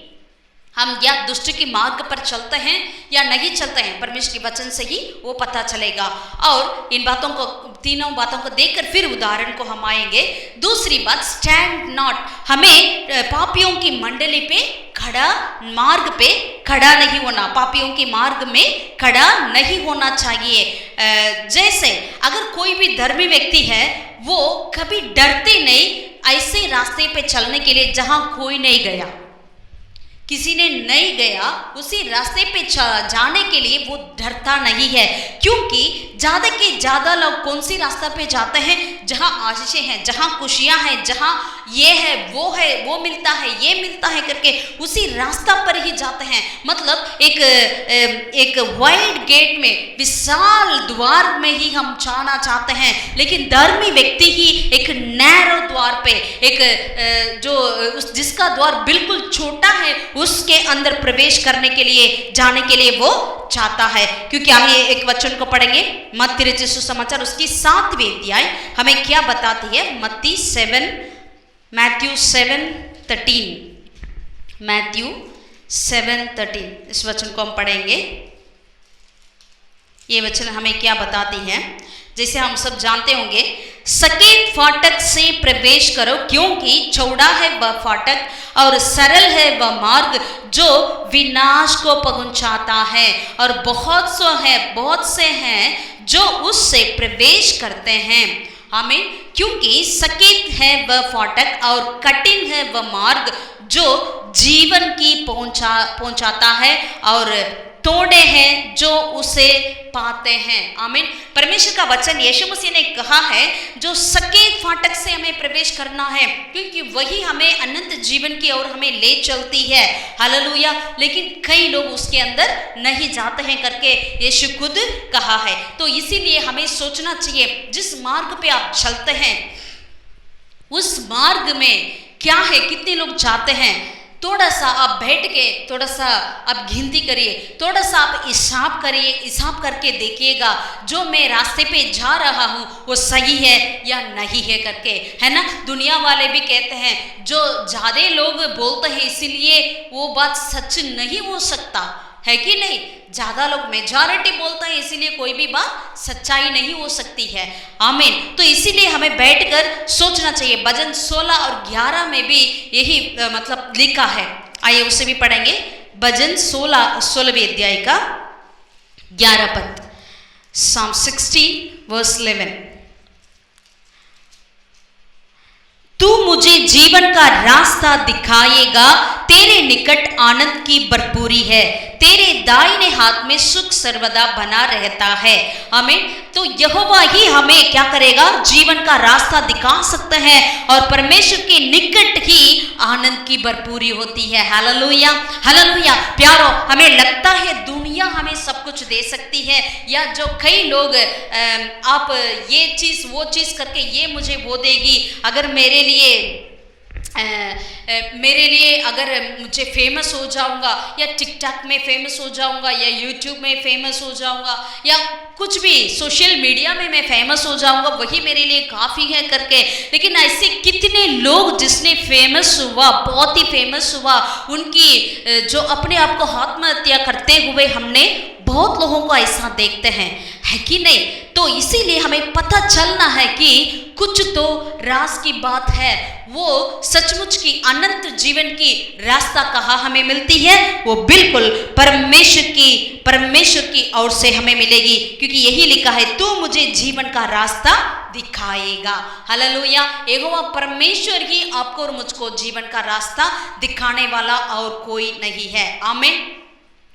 S4: हम या दुष्ट के मार्ग पर चलते हैं या नहीं चलते हैं, परमेश्वर के वचन से ही वो पता चलेगा। और इन बातों को, तीनों बातों को देखकर फिर उदाहरण को हम आएंगे। दूसरी बात, स्टैंड नॉट, हमें पापियों की मंडली पे खड़ा, मार्ग पे खड़ा नहीं होना, पापियों के मार्ग में खड़ा नहीं होना चाहिए। जैसे अगर कोई भी धर्मी व्यक्ति है वो कभी डरते नहीं ऐसे रास्ते पे चलने के लिए जहां कोई नहीं गया, किसी ने नहीं गया, उसी रास्ते पे जाने के लिए वो डरता नहीं है। क्योंकि ज़्यादा के ज़्यादा लोग कौन सी रास्ता पे जाते हैं, जहाँ आशीषें हैं, जहाँ खुशियाँ हैं, जहाँ ये है, वो मिलता है, ये मिलता है करके उसी रास्ता पर ही जाते हैं। मतलब एक वाइड गेट में, विशाल द्वार में ही हम जाना चाहते हैं, लेकिन धर्मी व्यक्ति ही एक नैरो द्वार पे, एक जिसका द्वार बिल्कुल छोटा है उसके अंदर प्रवेश करने के लिए, जाने के लिए वो चाहता है। क्योंकि आगे एक वचन को पढ़ेंगे, मत्ती रचित सुसमाचार उसकी 7वीं अध्याय हमें क्या बताती है। मैथ्यू 7:13, मैथ्यू 7:13 इस वचन को हम पढ़ेंगे। ये वचन हमें क्या बताती है, जैसे हम सब जानते होंगे, सकेत फाटक से प्रवेश करो, क्योंकि चौड़ा है वह फाटक और सरल है वह मार्ग जो विनाश को पहुंचाता है, और बहुत से हैं जो उससे प्रवेश करते हैं। आमीन। क्योंकि सकेत है वह फाटक और कठिन है वह मार्ग जो जीवन की पहुंचाता है, और तोड़े हैं जो उसे पाते हैं। आमीन। परमेश्वर का वचन यीशु मसीह ने कहा है जो सकेत फाटक से हमें प्रवेश करना है, क्योंकि वही हमें अनंत जीवन की ओर हमें ले चलती है। हालेलुया। लेकिन कई लोग उसके अंदर नहीं जाते हैं करके यीशु खुद कहा है। तो इसीलिए हमें सोचना चाहिए, जिस मार्ग पे आप चलते हैं उस मार्ग में क्या है, कितने लोग जाते हैं। थोड़ा सा आप बैठ के थोड़ा सा आप गिनती करिए, थोड़ा सा आप हिसाब करिए, हिसाब करके देखिएगा जो मैं रास्ते पे जा रहा हूँ वो सही है या नहीं है करके, है ना। दुनिया वाले भी कहते हैं, जो ज़्यादा लोग बोलते हैं इसीलिए वो बात सच नहीं हो सकता है कि नहीं। ज़्यादा लोग मेजॉरिटी बोलते हैं इसीलिए कोई भी बात सच्चाई नहीं हो सकती है। आमीन। तो इसीलिए हमें बैठकर सोचना चाहिए। भजन 16 और 11 में भी यही मतलब लिखा है। आइए उसे भी पढ़ेंगे। भजन 16वें अध्याय का 11 पद, Psalm 16:11। तू मुझे जीवन का रास्ता दिखाएगा, तेरे निकट आनंद की भरपूरी है, तेरे दाहिने हाथ में सुख सर्वदा बना रहता है। आमीन। तो यहोवा ही हमें क्या करेगा, जीवन का रास्ता दिखा सकते हैं, और परमेश्वर के निकट ही आनंद की भरपूरी होती है। Hallelujah, hallelujah. प्यारो, हमें लगता है दुनिया हमें सब कुछ दे सकती है, या जो कई लोग आप ये चीज़ वो चीज़ करके ये मुझे वो देगी, अगर मेरे लिए अगर मुझे फेमस हो जाऊंगा, या टिकटॉक में फेमस हो जाऊंगा, या यूट्यूब में फेमस हो जाऊंगा, या कुछ भी सोशल मीडिया में मैं फेमस हो जाऊंगा, वही मेरे लिए काफ़ी है करके। लेकिन ऐसे कितने लोग जिसने फेमस हुआ, बहुत ही फेमस हुआ, उनकी जो अपने आप को आत्महत्या करते हुए हमने बहुत लोगों को ऐसा देखते हैं, है कि नहीं। तो इसीलिए हमें पता चलना है कि कुछ तो राज की बात है, वो सचमुच की अनंत जीवन की रास्ता कहाँ हमें मिलती है, वो बिल्कुल परमेश्वर की ओर से हमें मिलेगी। क्योंकि यही लिखा है, तू मुझे जीवन का रास्ता दिखाएगा। हालेलुया। यहोवा परमेश्वर ही आपको और मुझको जीवन का रास्ता दिखाने वाला और कोई नहीं है। आमीन।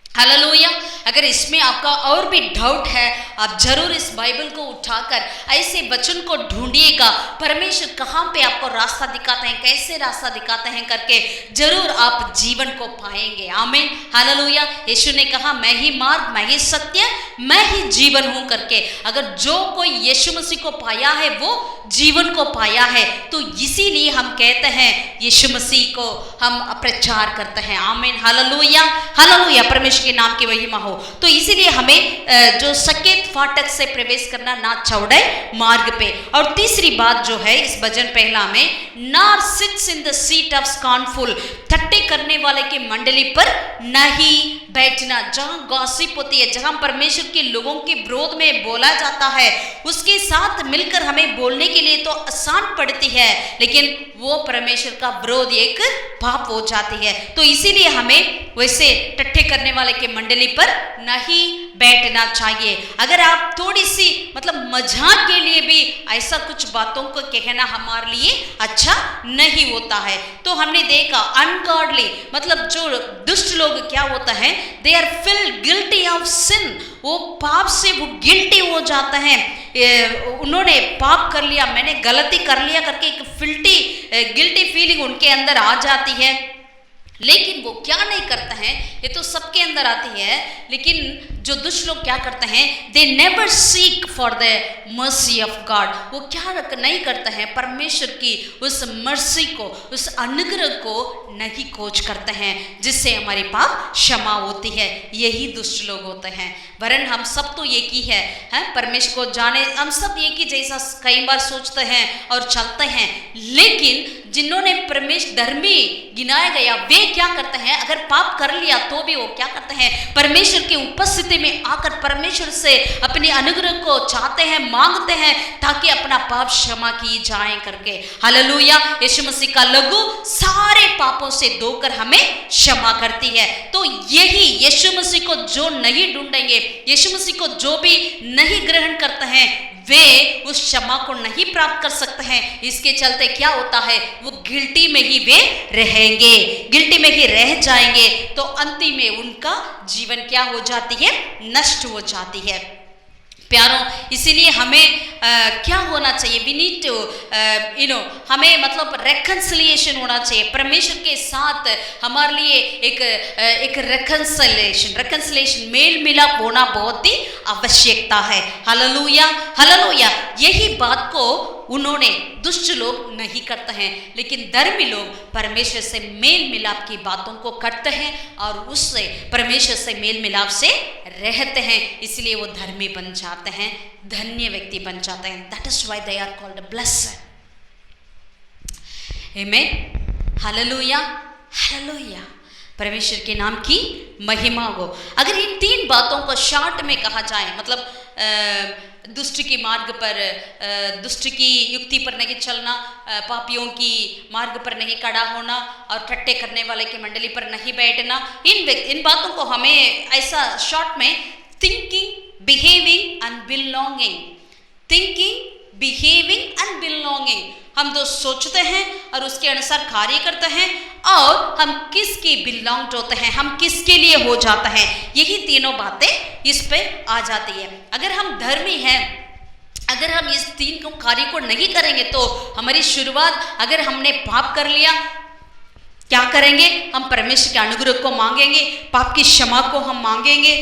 S4: हालेलुया। अगर इसमें आपका और भी डाउट है, आप जरूर इस बाइबल को उठाकर ऐसे वचन को ढूंढिएगा, परमेश्वर कहाँ पे आपको रास्ता दिखाते हैं, कैसे रास्ता दिखाते हैं करके जरूर आप जीवन को पाएंगे। आमीन। हालेलुया। यीशु ने कहा, मैं ही मार्ग, मैं ही सत्य, मैं ही जीवन हूँ करके। अगर जो कोई यीशु मसीह को पाया है वो जीवन को पाया है। तो इसीलिए हम कहते हैं यीशु मसीह को हम प्रचार करते हैं। आमीन, हालेलुया, हालेलुया, परमेश्वर के नाम की महिमा हो। तो इसीलिए हमें जो सकेत फाटक से प्रवेश करना, ना चौड़े मार्ग पे। और तीसरी बात जो है इस भजन पहला में, nor sits in the seat of scornful, ठट्टे करने वाले की मंडली पर नहीं बैठना। जहां गॉसिप होती है, जहां परमेश्वर के लोगों के विरोध में बोला जाता है, उसके साथ मिलकर हमें बोलने के लिए तो आसान पड़ती है, लेकिन वो परमेश्वर का विरोध एक पाप हो जाती है। तो इसीलिए हमें वैसे टट्टे करने वाले के मंडली पर नहीं बैठना चाहिए। अगर आप थोड़ी सी मतलब मजाक के लिए भी ऐसा कुछ बातों को कहना हमारे लिए अच्छा नहीं होता है। तो हमने देखा अनगॉडली मतलब जो दुष्ट लोग क्या होता है, they are field guilty of sin, वो पाप से वो गिल्टी हो जाता है। उन्होंने पाप कर लिया, मैंने गलती कर लिया करके एक गिल्टी फीलिंग उनके अंदर आ जाती है। लेकिन वो क्या नहीं करता है, ये तो सबके अंदर आती है, लेकिन जो दुष्ट लोग क्या करते हैं, they never seek for the mercy of God. वो क्या नहीं करते हैं, परमेश्वर की उस मर्सी को, उस अनुग्रह को नहीं खोज करते हैं, जिससे हमारी पाप क्षमा होती है। यही दुष्ट लोग होते हैं। वरन हम सब तो एक ही है, परमेश्वर को जाने, हम सब एक ही जैसा कई बार सोचते हैं और चलते हैं। लेकिन जिन्होंने परमेश्वर धर्मी गिनाया गया, वे क्या करते हैं, अगर पाप कर लिया तो भी वो क्या करते हैं, परमेश्वर की उपस्थिति में आकर परमेश्वर से अपने अनुग्रह को चाहते हैं, मांगते हैं, ताकि अपना पाप क्षमा की जाए करके। हालेलुया, यीशु मसीह का लहू सारे पापों से धोकर हमें क्षमा करती है। तो यही यीशु मसीह को जो नहीं ढूंढेंगे, यीशु मसीह को जो भी नहीं ग्रहण करते हैं, वे उस क्षमा को नहीं प्राप्त कर सकते हैं। इसके चलते क्या होता है, वो गिल्टी में ही वे रहेंगे, गिल्टी में ही रह जाएंगे। तो अंतिम में उनका जीवन क्या हो जाती है, नष्ट हो जाती है। प्यारों, इसीलिए हमें क्या होना चाहिए, वी नीड टू हमें मतलब रेकन्सिलिएशन होना चाहिए परमेश्वर के साथ। हमारे लिए एक रेकन्सिलिएशन मेल मिलाप होना बहुत ही आवश्यकता है। Hallelujah, hallelujah. यही बात को उन्होंने दुष्ट लोग नहीं करते हैं, लेकिन धर्मी लोग परमेश्वर से मेल मिलाप की बातों को करते हैं और उससे परमेश्वर से मेल मिलाप से रहते हैं। इसलिए वो धर्मी बन जाते हैं, धन्य व्यक्ति बन जाते हैं। That is why they are called blessed. आमीन, हालेलुया, हालेलुया। परमेश्वर के नाम की महिमा हो। अगर इन तीन बातों को शॉर्ट में कहा जाए, मतलब दुष्ट की मार्ग पर, दुष्ट की युक्ति पर नहीं चलना, पापियों की मार्ग पर नहीं खड़ा होना और ठट्टे करने वाले की मंडली पर नहीं बैठना, इन बातों को हमें ऐसा शॉर्ट में thinking, behaving and belonging, thinking, behaving and belonging, हम जो सोचते हैं और उसके अनुसार कार्य करते हैं, और हम किसके बिलोंग होते हैं, हम किसके लिए हो जाते हैं, यही तीनों बातें इस पे आ जाती है। अगर हम धर्मी हैं, अगर हम इस तीन कार्य को नहीं करेंगे, तो हमारी शुरुआत, अगर हमने पाप कर लिया, क्या करेंगे, हम परमेश्वर के अनुग्रह को मांगेंगे, पाप की क्षमा को हम मांगेंगे।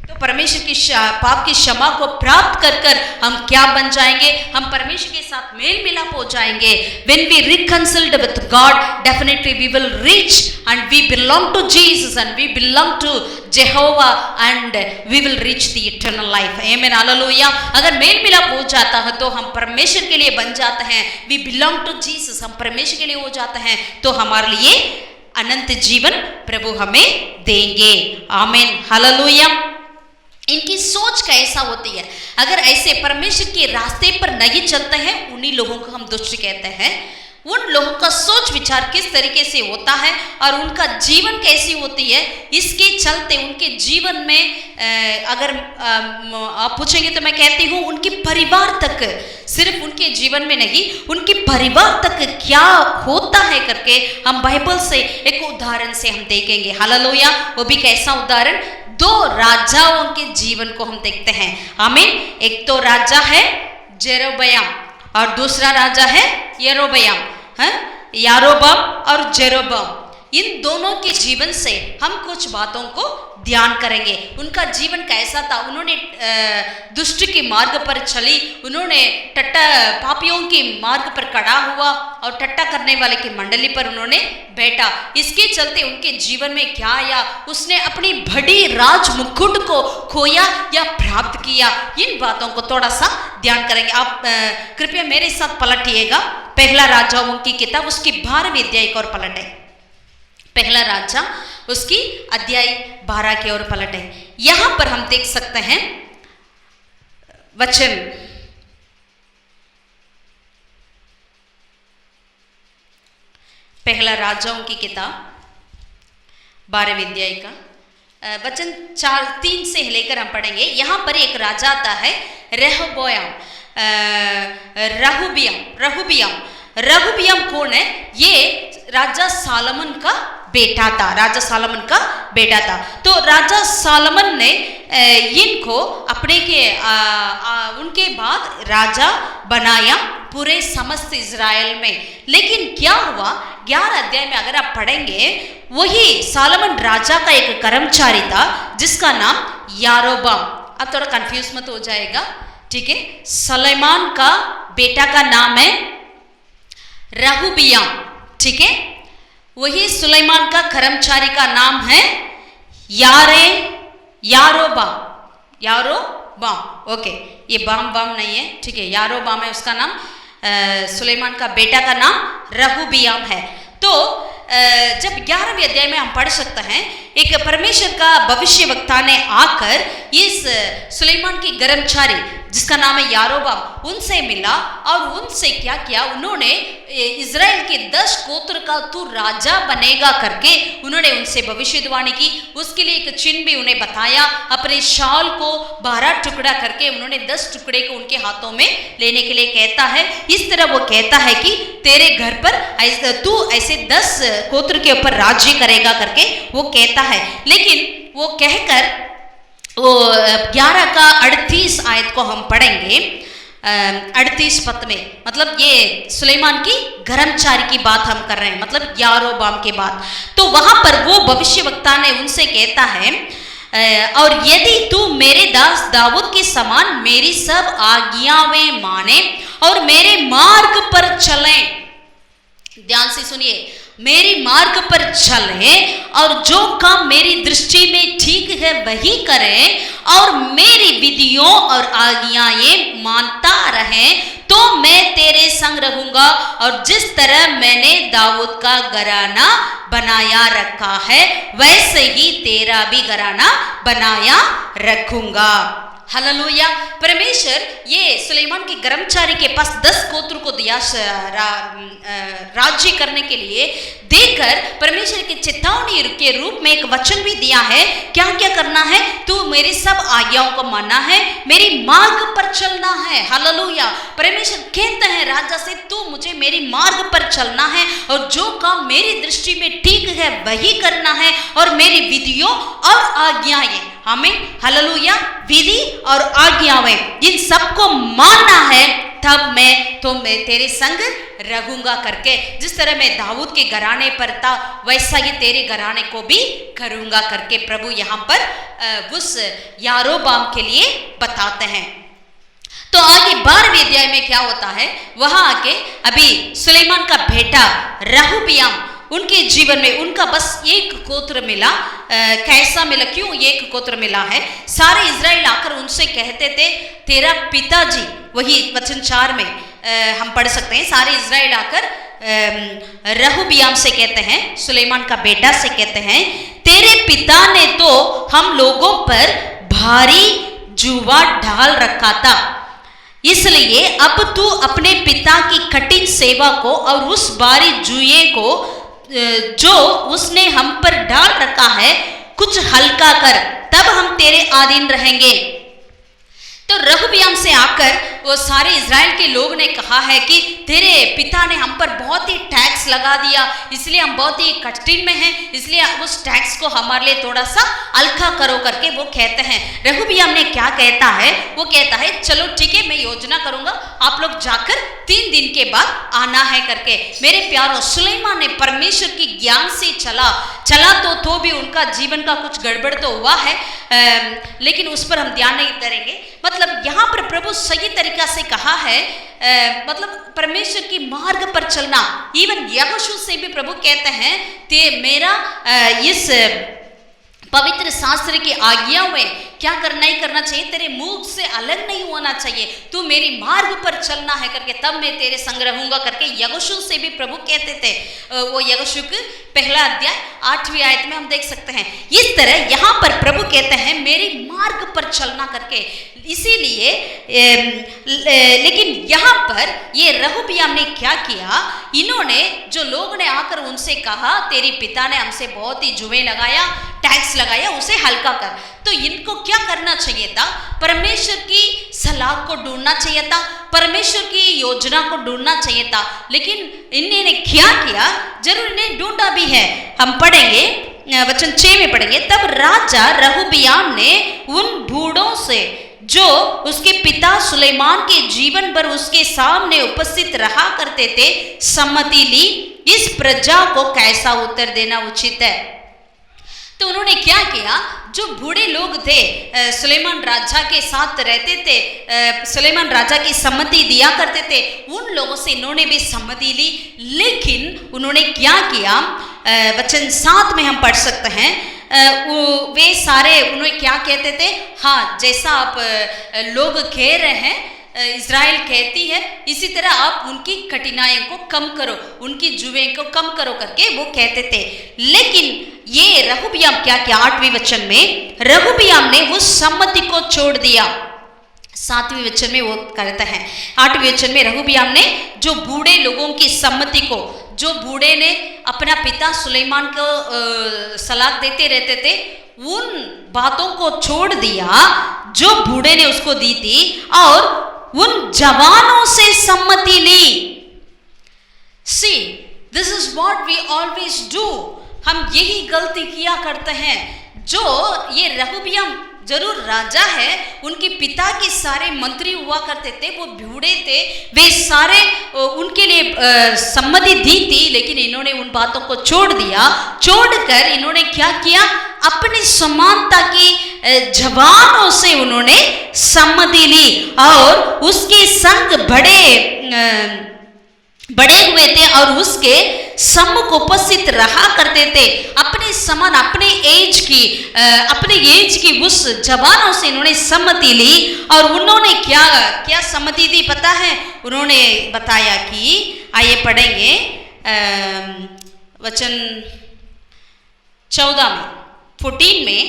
S4: तो परमेश्वर की पाप की क्षमा को प्राप्त कर कर हम क्या बन जाएंगे, हम परमेश्वर के साथ मेल मिलाप हो जाएंगे। When we reconciled with God, definitely we will reach and we belong to Jesus and we belong to Jehovah and we will reach the eternal life. Amen, hallelujah. अगर मेल मिलाप हो जाता है तो हम परमेश्वर के लिए बन जाते हैं। We belong to Jesus, हम परमेश्वर के लिए हो जाते हैं, तो हमारे लिए अनंत जीवन प्रभु हमें देंगे। आमीन, हालेलुया। इनकी सोच कैसा होती है, अगर ऐसे परमेश्वर के रास्ते पर नहीं चलते हैं, उन्हीं लोगों को हम दुष्ट कहते हैं। उन लोगों का सोच विचार किस तरीके से होता है और उनका जीवन कैसी होती है, इसके चलते उनके जीवन में अगर आप पूछेंगे तो मैं कहती हूँ उनके परिवार तक, सिर्फ उनके जीवन में नहीं, उनके परिवार तक क्या होता है करके हम बाइबल से एक उदाहरण से हम देखेंगे। हालेलुया। वो भी कैसा उदाहरण, दो राजाओं के जीवन को हम देखते हैं। आमीन। एक तो राजा है जेरोबयाम और दूसरा राजा है यरोबयाम, यारोबाम और जेरोबाम। इन दोनों के जीवन से हम कुछ बातों को ध्यान करेंगे। उनका जीवन कैसा था, उन्होंने दुष्ट के मार्ग पर चली, उन्होंने टट्टा पापियों के मार्ग पर खड़ा हुआ और टट्टा करने वाले की मंडली पर उन्होंने बैठा। इसके चलते उनके जीवन में क्या आया, उसने अपनी बड़ी राज मुकुट को खोया या प्राप्त किया। इन बातों को थोड़ा सा ध्यान करेंगे। आप कृपया मेरे साथ पलटिएगा पहला राजाओं की किताब उसकी 12वीं अध्याय की ओर पलटे। पहला राजा उसकी अध्याय 12 की ओर पलटे। यहां पर हम देख सकते हैं वचन पहला राजाओं की किताब 12वीं अध्याय का वचन 4-3 से लेकर हम पढ़ेंगे। यहां पर एक राजा आता है रहुबियम कौन है? ये राजा सालमन का बेटा था। राजा सालमन का बेटा था। तो राजा सालमन ने इनको अपने के उनके बाद राजा बनाया पूरे समस्त इज़राइल में। लेकिन क्या हुआ, 11 अध्याय में अगर आप पढ़ेंगे, वही सालमन राजा का एक कर्मचारी था जिसका नाम यारोबाम। अब थोड़ा कंफ्यूज मत हो जाएगा, ठीक है। सुलेमान का बेटा का नाम है रहुबियम, ठीक है। वही सुलेमान का कर्मचारी का नाम है यारोबाम। ओके, ये बाम नहीं है, ठीक है, यारोबाम है उसका नाम। सुलेमान का बेटा का नाम रहुबियम है। तो जब 11वीं अध्याय में हम पढ़ सकते हैं, एक परमेश्वर का भविष्यवक्ता ने आकर इस सुलेमान की कर्मचारी जिसका नाम है यारोबाम, उनसे मिला और उनसे क्या किया, उन्होंने इज़राइल के 10 गोत्र का तू राजा बनेगा करके उन्होंने उनसे भविष्यवाणी की। उसके लिए एक चिन्ह भी उन्हें बताया। अपने शाल को 12 टुकड़ा करके उन्होंने 10 टुकड़े को उनके हाथों में लेने के लिए कहता है। इस तरह वो कहता है कि तेरे घर पर तू ऐसे 10 गोत्र के ऊपर राज्य करेगा करके वो कहता है। लेकिन वो कहकर वो 11 का 38 आयत को हम पढ़ेंगे। 38 पद में, मतलब ये सुलेमान की कर्मचारी की बात हम कर रहे हैं, मतलब यारोबाम के बाद। तो वहां पर वो भविष्यवक्ता ने उनसे कहता है, और यदि तू मेरे दास दाऊद के समान मेरी सब आज्ञाएं माने और मेरे मार्ग पर चले, ध्यान से सुनिए, मेरी मार्ग पर चले और जो काम मेरी दृष्टि में ठीक है वही करें और मेरी विधियों और आज्ञाएं मानता रहे, तो मैं तेरे संग रहूंगा और जिस तरह मैंने दाऊद का घराना बनाया रखा है वैसे ही तेरा भी घराना बनाया रखूंगा। हालेलुया। परमेश्वर ये सुलेमान के कर्मचारी के पास 10 गोत्र को दिया राज्य करने के लिए देकर परमेश्वर की चेतावनी के रूप में एक वचन भी दिया है। क्या क्या करना है? तू मेरी सब आज्ञाओं को मानना है, मेरी मार्ग पर चलना है। हालेलुया। परमेश्वर कहते हैं राजा से, तू मुझे मेरी मार्ग पर चलना है और जो काम मेरी दृष्टि में ठीक है वही करना है और मेरी विधियों और आज्ञाएं, हमें हालेलुया, विधि और आज्ञाएं, इन सबको मानना है, तब मैं तेरे संग रहूंगा करके। जिस तरह मैं दाऊद के घराने पर था वैसा ही तेरे घराने को भी करूंगा करके प्रभु यहाँ पर उस यारोबाम के लिए बताते हैं। तो आगे 12वीं अध्याय में क्या होता है, वहां आके अभी सुलेमान का बेटा रहुबियम, उनके जीवन में उनका बस एक गोत्र मिला। कैसा मिला, क्यों एक गोत्र मिला है? सारे इज़राइल आकर उनसे कहते थे, तेरा पिताजी, वही वचन 4 में हम पढ़ सकते हैं, सारे इज़राइल आकर रहुबियम से कहते हैं, सुलेमान का बेटा से कहते हैं, तेरे पिता ने तो हम लोगों पर भारी जुआ डाल रखा था, इसलिए अब तू अपने पिता की कठिन सेवा को और उस भारी जुए को जो उसने हम पर डाल रखा है कुछ हल्का कर, तब हम तेरे अधीन रहेंगे। तो रहोबियाम से आकर वो सारे इज़राइल के लोग ने कहा है कि तेरे पिता ने हम पर बहुत ही टैक्स लगा दिया, इसलिए हम बहुत ही कठिन में हैं, इसलिए उस टैक्स को हमारे लिए थोड़ा सा हल्का करो करके वो कहते हैं। रहोबियाम ने क्या कहता है, वो कहता है चलो ठीक है, मैं योजना करूंगा, आप लोग जाकर 3 दिन के बाद आना है करके। मेरे प्यारों, सुलेमान ने परमेश्वर की ज्ञान से चला तो भी उनका जीवन का कुछ गड़बड़ तो हुआ है, लेकिन उस पर हम ध्यान नहीं करेंगे। मतलब यहाँ पर प्रभु सही तरीका से कहा है, मतलब परमेश्वर की मार्ग पर चलना। इवन यहोशू से भी प्रभु कहते हैं ते मेरा इस पवित्र शास्त्र की आज्ञा में क्या करना ही करना चाहिए, तेरे मुख से अलग नहीं होना चाहिए, तू मेरी मार्ग पर चलना है करके, तब मैं तेरे संग रहूंगा करके यहोशू से भी प्रभु कहते थे। वो यहोशू के 1 अध्याय 8वीं आयत में हम देख सकते हैं। इस तरह यहाँ पर प्रभु कहते हैं मेरी मार्ग पर चलना करके। इसीलिए लेकिन यहाँ पर ये रहोबियाम ने क्या किया, इन्होंने जो लोग ने आकर उनसे कहा तेरी पिता ने हमसे बहुत ही जुए लगाया, टैक्स लगाया, उसे हल्का कर। तो इनको क्या करना चाहिए था, परमेश्वर की सलाह को ढूंढना चाहिए था, परमेश्वर की योजना को ढूंढना चाहिए था। लेकिन इन्होंने क्या किया, जरूर इन्हें ढूंढा भी है। हम पढ़ेंगे वचन 6 में पढ़ेंगे, तब राजा रहोबियाम ने उन बूढ़ों से जो उसके पिता सुलेमान के जीवन भर उसके सामने उपस्थित रहा करते थे सम्मति ली, इस प्रजा को कैसा उत्तर देना उचित है। तो उन्होंने क्या किया, जो बूढ़े लोग थे सुलेमान राजा के साथ रहते थे, सुलेमान राजा की सम्मति दिया करते थे, उन लोगों से इन्होंने भी सम्मति ली। लेकिन उन्होंने क्या किया, वचन 7 में हम पढ़ सकते हैं, वे सारे उन्होंने क्या कहते थे, हाँ जैसा आप लोग कह रहे हैं, इज़राइल कहती है, इसी तरह आप उनकी कठिनाइयों को कम करो, उनकी जुए को कम करो करके वो कहते थे। लेकिन ये रहोबियाम क्या किया, 8वें वचन में रहोबियाम ने उस सम्मति को छोड़ दिया। 7वें वचन में वो कहता है, 8वें वचन में रहोबियाम ने जो बूढ़े लोगों की सम्मति को, जो बूढ़े ने अपना पिता सुलेमान को सलाह देते रहते थे, उन बातों को छोड़ दिया जो बूढ़े ने उसको दी थी, और उन जवानों से सम्मति ली। See, this is what we always do. हम यही गलती किया करते हैं। जो ये रहोबियाम जरूर राजा है, उनके पिता के सारे मंत्री हुआ करते थे, वो बूढ़े थे, वे सारे उनके लिए सम्मति दी थी, लेकिन इन्होंने उन बातों को छोड़ दिया। छोड़कर इन्होंने क्या किया, अपनी समानता की जवानों से उन्होंने सम्मति ली और उसके संग बड़े हुए थे और उसके सम्मुख उपस्थित रहा करते थे। अपने समान, अपने एज की उस जवानों से इन्होंने सम्मति ली। और उन्होंने क्या सम्मति दी पता है, उन्होंने बताया कि, आइए पढ़ेंगे वचन 14 में, 14 में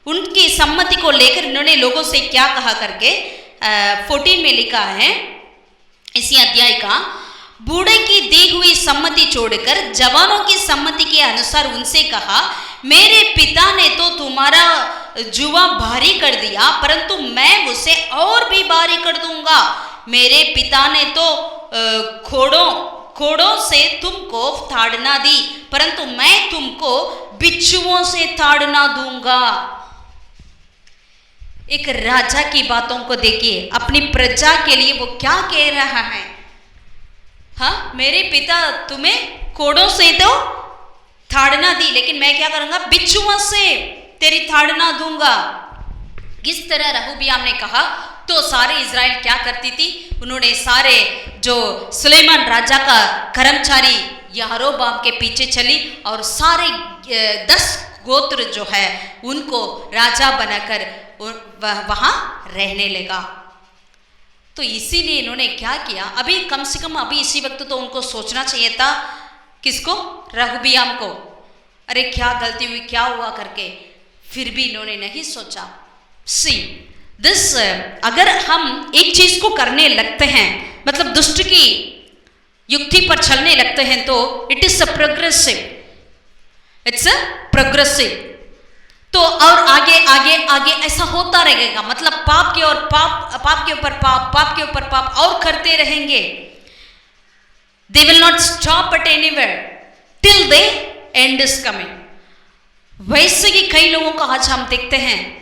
S4: उनकी सम्मति को लेकर इन्होंने लोगों से क्या कहा करके 14 में लिखा है इसी अध्याय का, बूढ़े की दी हुई सम्मति छोड़कर जवानों की सम्मति के अनुसार उनसे कहा, मेरे पिता ने तो तुम्हारा जुआ भारी कर दिया, परंतु मैं उसे और भी भारी कर दूंगा। मेरे पिता ने तो खोड़ों से तुमको ताड़ना दी, परंतु मैं तुमको बिच्छुओं से ताड़ना दूंगा। एक राजा की बातों को देखिए, अपनी प्रजा के लिए वो क्या कह रहा है, हाँ मेरे पिता तुम्हें कोड़ों से तो ताड़ना दी, लेकिन मैं क्या करूंगा, बिच्छुओं से तेरी ताड़ना दूंगा। किस तरह रहोबियाम ने कहा, तो सारे इज़राइल क्या करती थी, उन्होंने सारे जो सुलेमान राजा का कर्मचारी यारोबाम के पीछे चली और सारे 10 गोत्र जो है उनको राजा बनाकर वहां रहने लगा। तो इसीलिए इन्होंने क्या किया, अभी कम से कम अभी इसी वक्त तो उनको सोचना चाहिए था, किसको, रहोबियाम को, अरे क्या गलती हुई, क्या हुआ करके, फिर भी इन्होंने नहीं सोचा। सी दिस, अगर हम एक चीज को करने लगते हैं, मतलब दुष्ट की युक्ति पर चलने लगते हैं, तो it is a progressive, it's a progressive. तो और आगे आगे आगे ऐसा होता रहेगा, मतलब पाप के और पाप, पाप के ऊपर पाप, पाप के ऊपर पाप और करते रहेंगे। They will not stop at anywhere till the end is coming. वैसे ही कई लोगों को आज हम देखते हैं,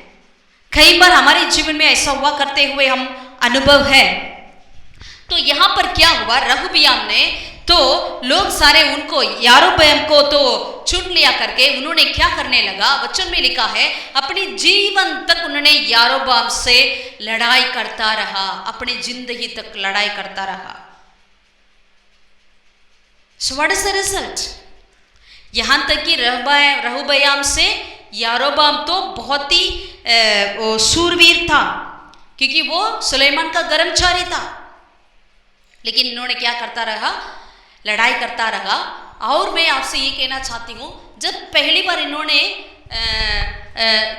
S4: कई बार हमारे जीवन में ऐसा हुआ करते हुए हम अनुभव है। तो यहाँ पर क्या हुआ, रहूबियाम ने तो लोग सारे उनको यारोबाम को तो चुन लिया करके उन्होंने क्या करने लगा, वचन में लिखा है अपने जीवन तक उन्होंने यारोबाम से लड़ाई करता रहा, अपनी जिंदगी तक लड़ाई करता रहा। So what is the result? यहां तक कि रहूबयाम से यारोबाम तो बहुत ही सूरवीर था, क्योंकि वो सुलेमान का कर्मचारी था, लेकिन इन्होंने क्या करता रहा, लड़ाई करता रहा। और मैं आपसे ये कहना चाहती हूँ, जब पहली बार इन्होंने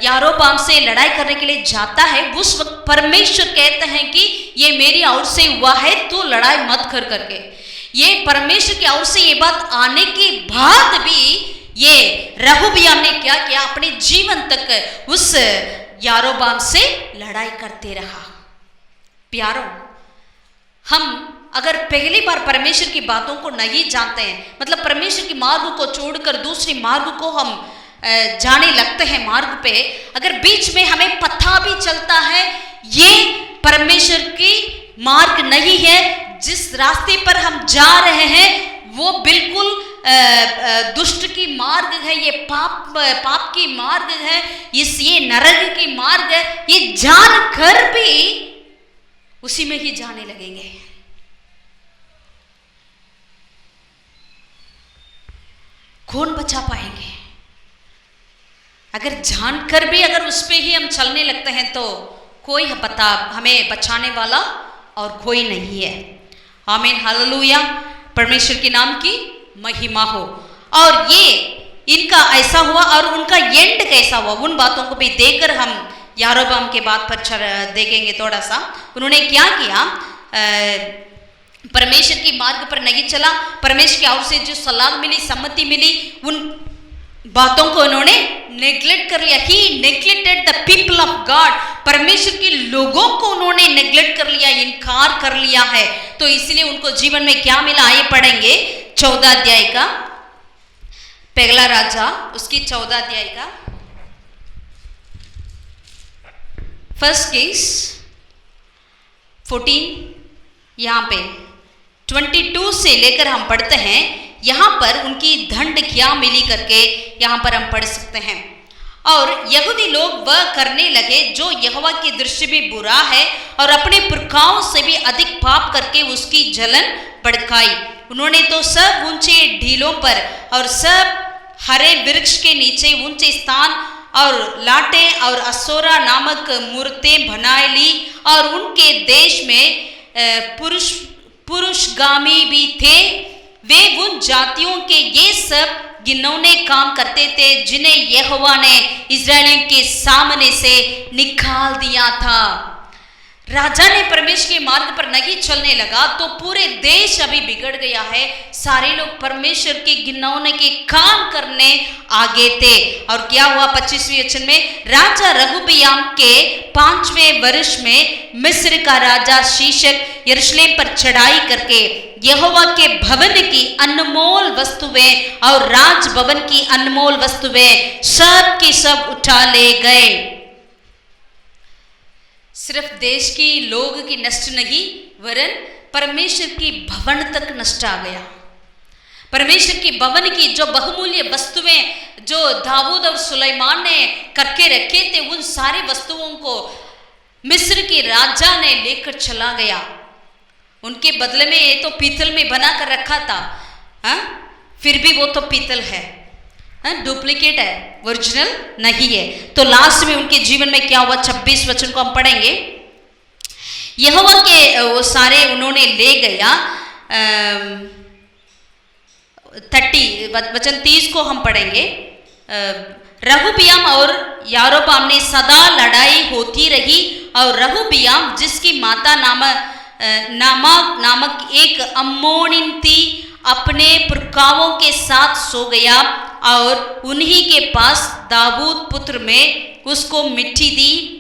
S4: यारोबाम से लड़ाई करने के लिए जाता है, उस वक्त परमेश्वर कहते हैं कि ये मेरी ओर से हुआ है, तो लड़ाई मत कर करके। ये परमेश्वर की ओर से ये बात आने के बाद भी ये रहूबियाम ने क्या किया, अपने जीवन तक उस यारोबाम से लड़ाई करते रहा। प्यारो, हम अगर पहली बार परमेश्वर की बातों को नहीं जानते हैं, मतलब परमेश्वर की मार्ग को छोड़कर दूसरी मार्ग को हम जाने लगते हैं मार्ग पे, अगर बीच में हमें पता भी चलता है ये परमेश्वर की मार्ग नहीं है, जिस रास्ते पर हम जा रहे हैं वो बिल्कुल दुष्ट की मार्ग है, ये पाप की मार्ग है, ये नरक की मार्ग है, ये जानकर भी उसी में ही जाने लगेंगे। कौन बचा पाएंगे? अगर जानकर भी अगर उस पे ही हम चलने लगते हैं तो कोई हमें बचाने वाला और कोई नहीं है। आमीन, हालेलुया, परमेश्वर के नाम की महिमा हो। और ये इनका ऐसा हुआ और उनका एंड कैसा हुआ, उन बातों को भी देखकर हम यारोबाम के बात पर देखेंगे थोड़ा सा। उन्होंने क्या किया, परमेश्वर की मार्ग पर नहीं चला, परमेश्वर की ओर से जो सलाह मिली, सम्मति मिली, उन बातों को उन्होंने नेग्लेक्ट कर लिया। He neglected the people of God, परमेश्वर के लोगों को उन्होंने नेग्लेक्ट कर लिया, इनकार कर लिया है। तो इसलिए उनको जीवन में क्या मिला, आइए पढ़ेंगे 14 अध्याय का, पहला राजा उसकी 14 अध्याय का, फर्स्ट केस 14, यहाँ पे 22 से लेकर हम पढ़ते हैं। यहाँ पर उनकी दंड क्या मिली करके यहाँ पर हम पढ़ सकते हैं। और यहूदी लोग वह करने लगे जो यहोवा की दृष्टि में बुरा है, और अपने पुरखाओं से भी अधिक पाप करके उसकी जलन भड़काई। उन्होंने तो सब ऊंचे ढीलों पर और सब हरे वृक्ष के नीचे ऊंचे स्थान और लाटे और असोरा नामक मूर्तें बनाए ली, और उनके देश में पुरुषगामी भी थे। वे उन जातियों के ये सब घिनौने काम करते थे जिन्हें यहोवा ने इस्राएलियों के सामने से निकाल दिया था। राजा ने परमेश्वर के मार्ग पर नहीं चलने लगा तो पूरे देश अभी बिगड़ गया है। सारे लोग परमेश्वर के घिनौने के काम करने आगे थे। और क्या हुआ 25वें वचन में, राजा रहूबियाम के 5वें वर्ष में मिस्र का राजा शीशक यरूशलेम पर चढ़ाई करके यहोवा के भवन की अनमोल वस्तुएं और राजभवन की अनमोल वस्तुएं सब की सब उठा ले गए। सिर्फ देश की लोग की नष्ट नहीं, वरन परमेश्वर की भवन तक नष्ट आ गया। परमेश्वर की भवन की जो बहुमूल्य वस्तुएं जो दाऊद और सुलेमान ने करके रखे थे, उन सारी वस्तुओं को मिस्र के राजा ने लेकर चला गया। उनके बदले में ये तो पीतल में बना कर रखा था, फिर भी वो तो पीतल है, डुप्लीकेट है, ओरिजिनल नहीं है। तो लास्ट में उनके जीवन में क्या हुआ, 26 वचन को हम पढ़ेंगे। यहोवा के वो सारे उन्होंने ले गया, 30 को हम पढ़ेंगे। रहूबियाम और यारोबाम ने सदा लड़ाई होती रही, और रहूबियाम जिसकी माता नामक एक अम्मोनिन थी, अपने पुरखाओं के साथ सो गया और उन्हीं के पास दाऊद पुत्र में उसको मिट्टी दी,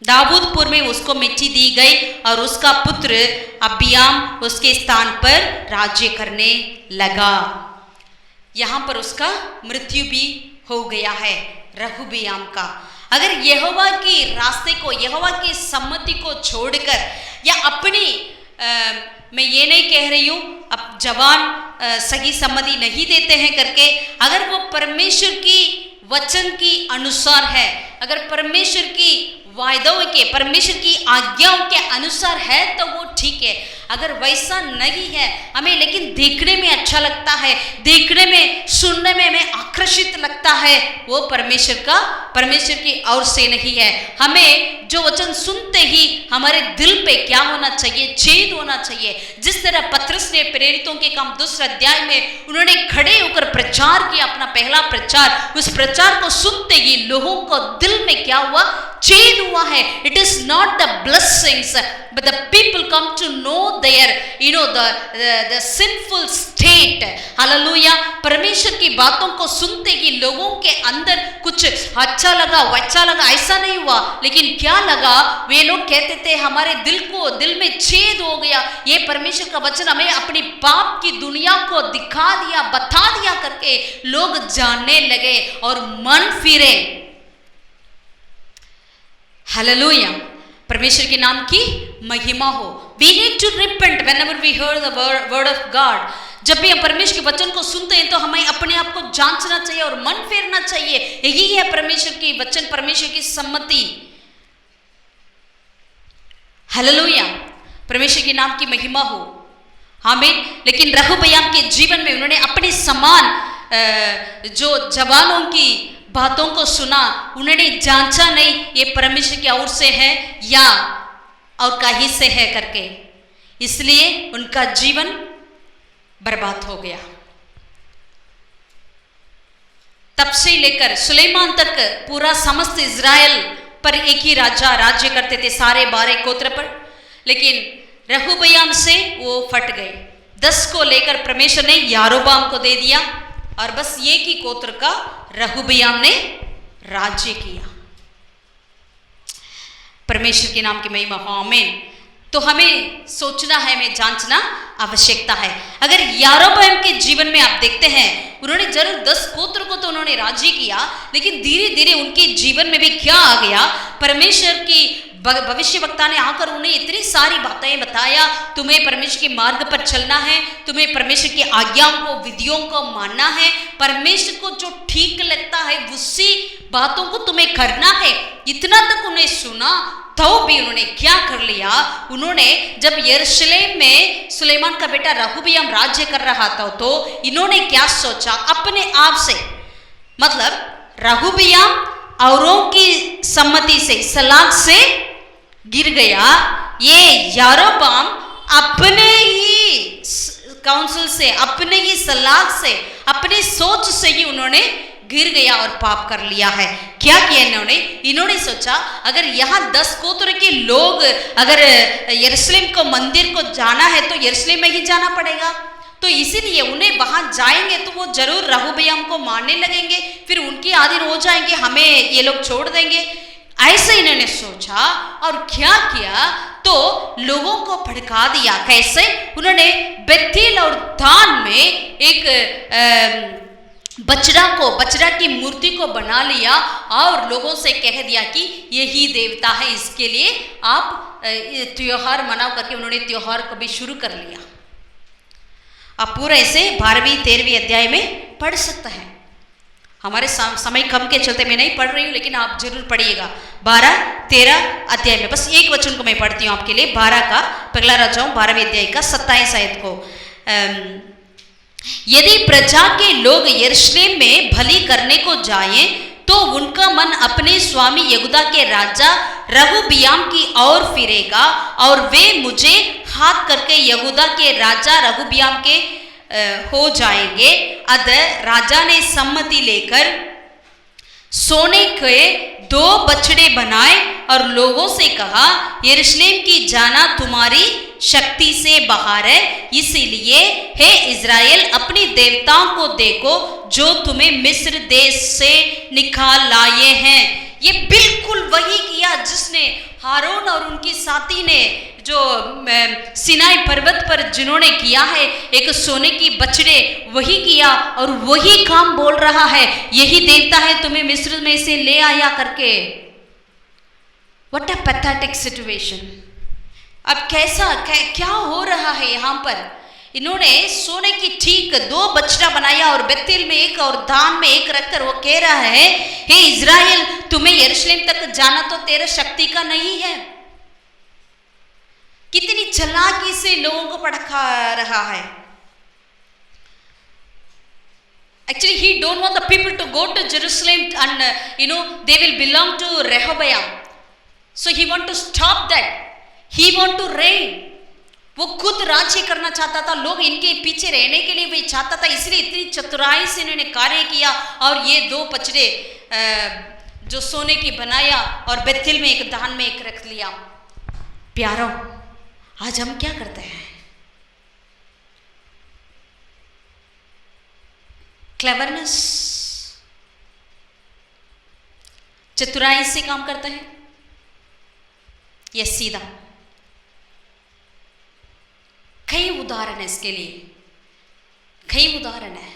S4: दाऊदपुर में उसको मिट्टी दी गई और उसका पुत्र अबियाम उसके स्थान पर राज्य करने लगा। यहाँ पर उसका मृत्यु भी हो गया है रहूबियाम का। अगर यहोवा की रास्ते को, यहोवा की सम्मति को छोड़कर या अपनी मैं ये नहीं कह रही हूँ अब जवान सही सम्मति नहीं देते हैं करके, अगर वो परमेश्वर की वचन की अनुसार है, अगर परमेश्वर की वायदों के, परमेश्वर की आज्ञाओं के अनुसार है तो वो ठीक है। अगर वैसा नहीं है, हमें लेकिन देखने में अच्छा लगता है, देखने में सुनने में हमें आकर्षित लगता है, वो परमेश्वर की ओर से नहीं है। हमें जो वचन सुनते ही हमारे दिल पे क्या होना चाहिए, छेद होना चाहिए। जिस तरह पतरस ने प्रेरितों के काम 2 अध्याय में उन्होंने खड़े होकर प्रचार किया, अपना पहला प्रचार, उस प्रचार को सुनते ही लोगों को दिल में क्या हुआ, छेद हुआ है। It is not the blessings but the people come to know there the sinful state. Hallelujah. परमेश्वर की बातों को सुनते ही लोगों के अंदर कुछ अच्छा लगा, वैसा लगा, ऐसा नहीं हुआ, लेकिन क्या लगा, वे लोग कहते थे हमारे दिल में छेद हो गया। ये परमेश्वर का वचन हमें अपनी पाप की दुनिया को दिखा दिया, बता दिया करके लोग जानने लगे और मन फिरे। हालेलुया। परमेश्वर के नाम की महिमा हो। We need to repent whenever we hear the word of God। जब भी हम परमेश्वर के वचन को सुनते हैं तो हमें अपने आप को जांचना चाहिए और मन फेरना चाहिए। यही है परमेश्वर की वचन, परमेश्वर की सम्मति। हालेलुया। परमेश्वर के नाम की महिमा हो। आमीन। लेकिन रहूबयाम के जीवन में उन्होंने अपने समान जो जवानों की बातों को सुना, उन्होंने जांचा नहीं ये परमेश्वर की ओर से है या और कहीं से है करके, इसलिए उनका जीवन बर्बाद हो गया। तब से लेकर सुलेमान तक पूरा समस्त इज़राइल पर एक ही राजा राज्य करते थे, सारे 12 गोत्र पर। लेकिन रहूबयाम से वो फट गए। 10 को लेकर परमेश्वर ने यारोबाम को दे दिया और बस एक ही गोत्र का रहूबयाम ने राज्य किया। परमेश्वर के नाम की महिमा हो। आमीन। तो हमें सोचना है, हमें जांचना आवश्यकता है। अगर यारोबाम के जीवन में आप देखते हैं, उन्होंने जरूर 10 गोत्र को तो उन्होंने राज्य किया, लेकिन धीरे धीरे उनके जीवन में भी क्या आ गया, परमेश्वर की भविष्यवक्ता ने आकर उन्हें इतनी सारी बातें बताया, तुम्हें परमेश्वर के मार्ग पर चलना है, तुम्हें परमेश्वर की आज्ञाओं को, विधियों को मानना है, परमेश्वर को जो ठीक लगता है उसी बातों को तुम्हें करना है। इतना तक उन्हें सुना तो भी उन्होंने क्या कर लिया, उन्होंने जब यरूशलेम में सुलेमान का बेटा रहूबयाम राज्य कर रहा था तो इन्होंने क्या सोचा अपने आप से, मतलब रहूबयाम औरों की सम्मति से, सलाह से गिर गया, ये यारोबाम अपने ही काउंसिल से, अपने ही सलाह से, अपनी सोच से ही उन्होंने गिर गया और पाप कर लिया है। क्या किया इन्होंने सोचा अगर यहाँ 10 गोत्र के लोग अगर यरूशलेम को, मंदिर को जाना है तो यरूशलेम में ही जाना पड़ेगा, तो इसीलिए उन्हें वहां जाएंगे तो वो जरूर रहूबयाम को मारने लगेंगे, फिर उनके अधीन हो जाएंगे, हमें ये लोग छोड़ देंगे। ऐसे इन्होंने सोचा और क्या किया तो लोगों को भड़का दिया। कैसे? उन्होंने बेथेल और दान में एक बछड़ा की मूर्ति को बना लिया और लोगों से कह दिया कि यही देवता है, इसके लिए आप त्योहार मनाओ करके उन्होंने त्योहार को भी शुरू कर लिया। आप पूरा इसे 12वीं 13वीं अध्याय में पढ़ सकते हैं। हमारे समय कम के चलते मैं नहीं पढ़ रही हूँ, लेकिन आप जरूर पढ़िएगा 12-13 अध्याय में। बस एक वचन को मैं पढ़ती हूँ आपके लिए, 12 का पहला राजाओं 12वें अध्याय का 27 आयत को। यदि प्रजा के लोग यरूशलेम में भली करने को जाएं तो उनका मन अपने स्वामी यहूदा के राजा रहूबयाम की ओर फिरेगा और वे मुझे हाथ करके यहूदा के राजा रहूबयाम के हो जाएंगे। अतः राजा ने सम्मति लेकर सोने के 2 बछड़े बनाए और लोगों से कहा, यरूशलेम की जाना तुम्हारी शक्ति से बाहर है, इसीलिए हे इज़राइल अपनी देवताओं को देखो जो तुम्हें मिस्र देश से निकाल लाए हैं। ये बिल्कुल वही किया जिसने हारून और उनकी साथी ने जो सिनाई पर्वत पर जिन्होंने किया है, एक सोने की बछड़े, वही किया और वही काम बोल रहा है, यही देवता है तुम्हें मिस्र में से ले आया करके। What a pathetic situation. अब क्या हो रहा है यहाँ पर? इन्होंने सोने की ठीक 2 बछड़ा बनाया और बेतेल में एक और दान में एक रखकर वो कह रहा है, हे इज़राइल तुम्हें यरूशलेम तक जाना तो तेरे शक्ति का नहीं है। कितनी चालाकी से लोगों को भड़का रहा है। Actually, he don't want the people to go to Jerusalem and they will belong to Rehoboam. So he want to stop that. He want to reign. वो खुद राज्य करना चाहता था, लोग इनके पीछे रहने के लिए भी चाहता था, इसलिए इतनी चतुराई से इन्होंने कार्य किया और ये 2 बछड़े जो सोने की बनाया और बेतेल में एक दान में एक रख लिया। प्यारों, आज हम क्या करते हैं? क्लेवरनेस, चतुराई से काम करते हैं या सीधा? कई उदाहरण है इसके लिए, कई उदाहरण है।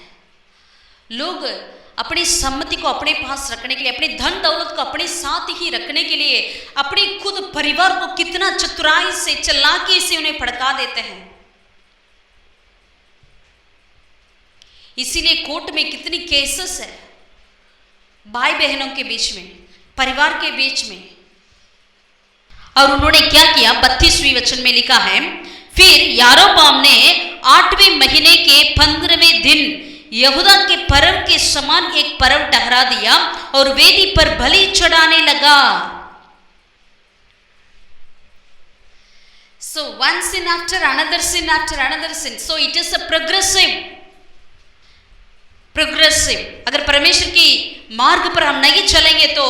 S4: लोग अपनी सम्मति को अपने पास रखने के लिए, अपनी धन दौलत को अपने साथ ही रखने के लिए, अपनी खुद परिवार को कितना चतुराई से, चालाकी से उन्हें भड़का देते हैं। इसीलिए कोर्ट में कितनी केसेस है भाई बहनों के बीच में, परिवार के बीच में। और उन्होंने क्या किया? 32वें वचन में लिखा है, फिर यारोबाम ने 8वें महीने के 15वें दिन यहूदा के पर्व के समान एक पर्व ठहरा दिया और वेदी पर बलि चढ़ाने लगा। So one sin after another sin after another sin. So it is a progressive. अगर परमेश्वर की मार्ग पर हम नहीं चलेंगे तो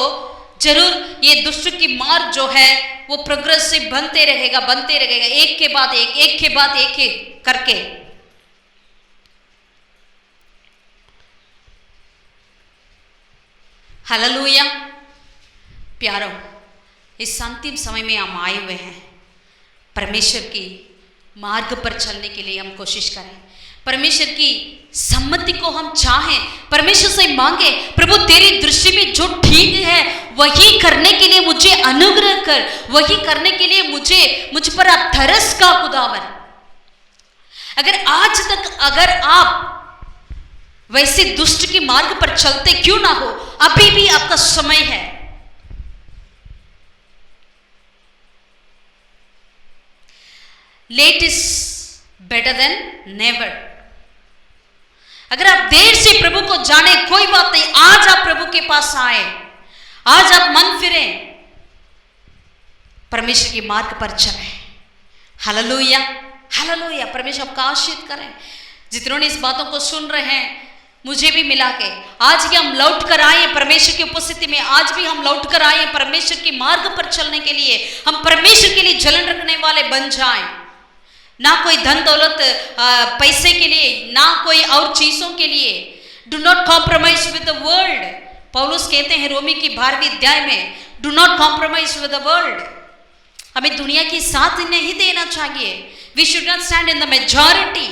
S4: जरूर ये दुष्ट की मार्ग जो है वो प्रोग्रेसिव बनते रहेगा, एक के बाद एक करके। हालेलुया। प्यारों, इस अंतिम समय में हम आए हुए हैं। परमेश्वर की मार्ग पर चलने के लिए हम कोशिश करें, परमेश्वर की सम्मति को हम चाहें, परमेश्वर से मांगे, प्रभु तेरी दृष्टि में जो ठीक है वही करने के लिए मुझे अनुग्रह कर, वही करने के लिए मुझ पर आप तरस का खुदावन। अगर आज तक अगर आप वैसे दुष्ट की मार्ग पर चलते क्यों ना हो, अभी भी आपका समय है। Late is better than never. अगर आप देर से प्रभु को जाने कोई बात नहीं, आज आप प्रभु के पास आए, आज आप मन फिरें, परमेश्वर की मार्ग पर चलें। Hallelujah, hallelujah. परमेश्वर आपका आशीष करें। जितनों ने इस बातों को सुन रहे हैं, मुझे भी मिला के आज भी हम लौट कर आए परमेश्वर की उपस्थिति में, आज भी हम लौट कर आए परमेश्वर की मार्ग पर चलने के लिए। हम परमेश्वर के लिए जलन रखने वाले बन जाएं, ना कोई धन दौलत पैसे के लिए, ना कोई और चीजों के लिए। Do not compromise with the world. पौलुस कहते हैं रोमी की 12वें अध्याय में, do not compromise with the world. हमें दुनिया की साथ नहीं देना चाहिए। We should not stand in the majority.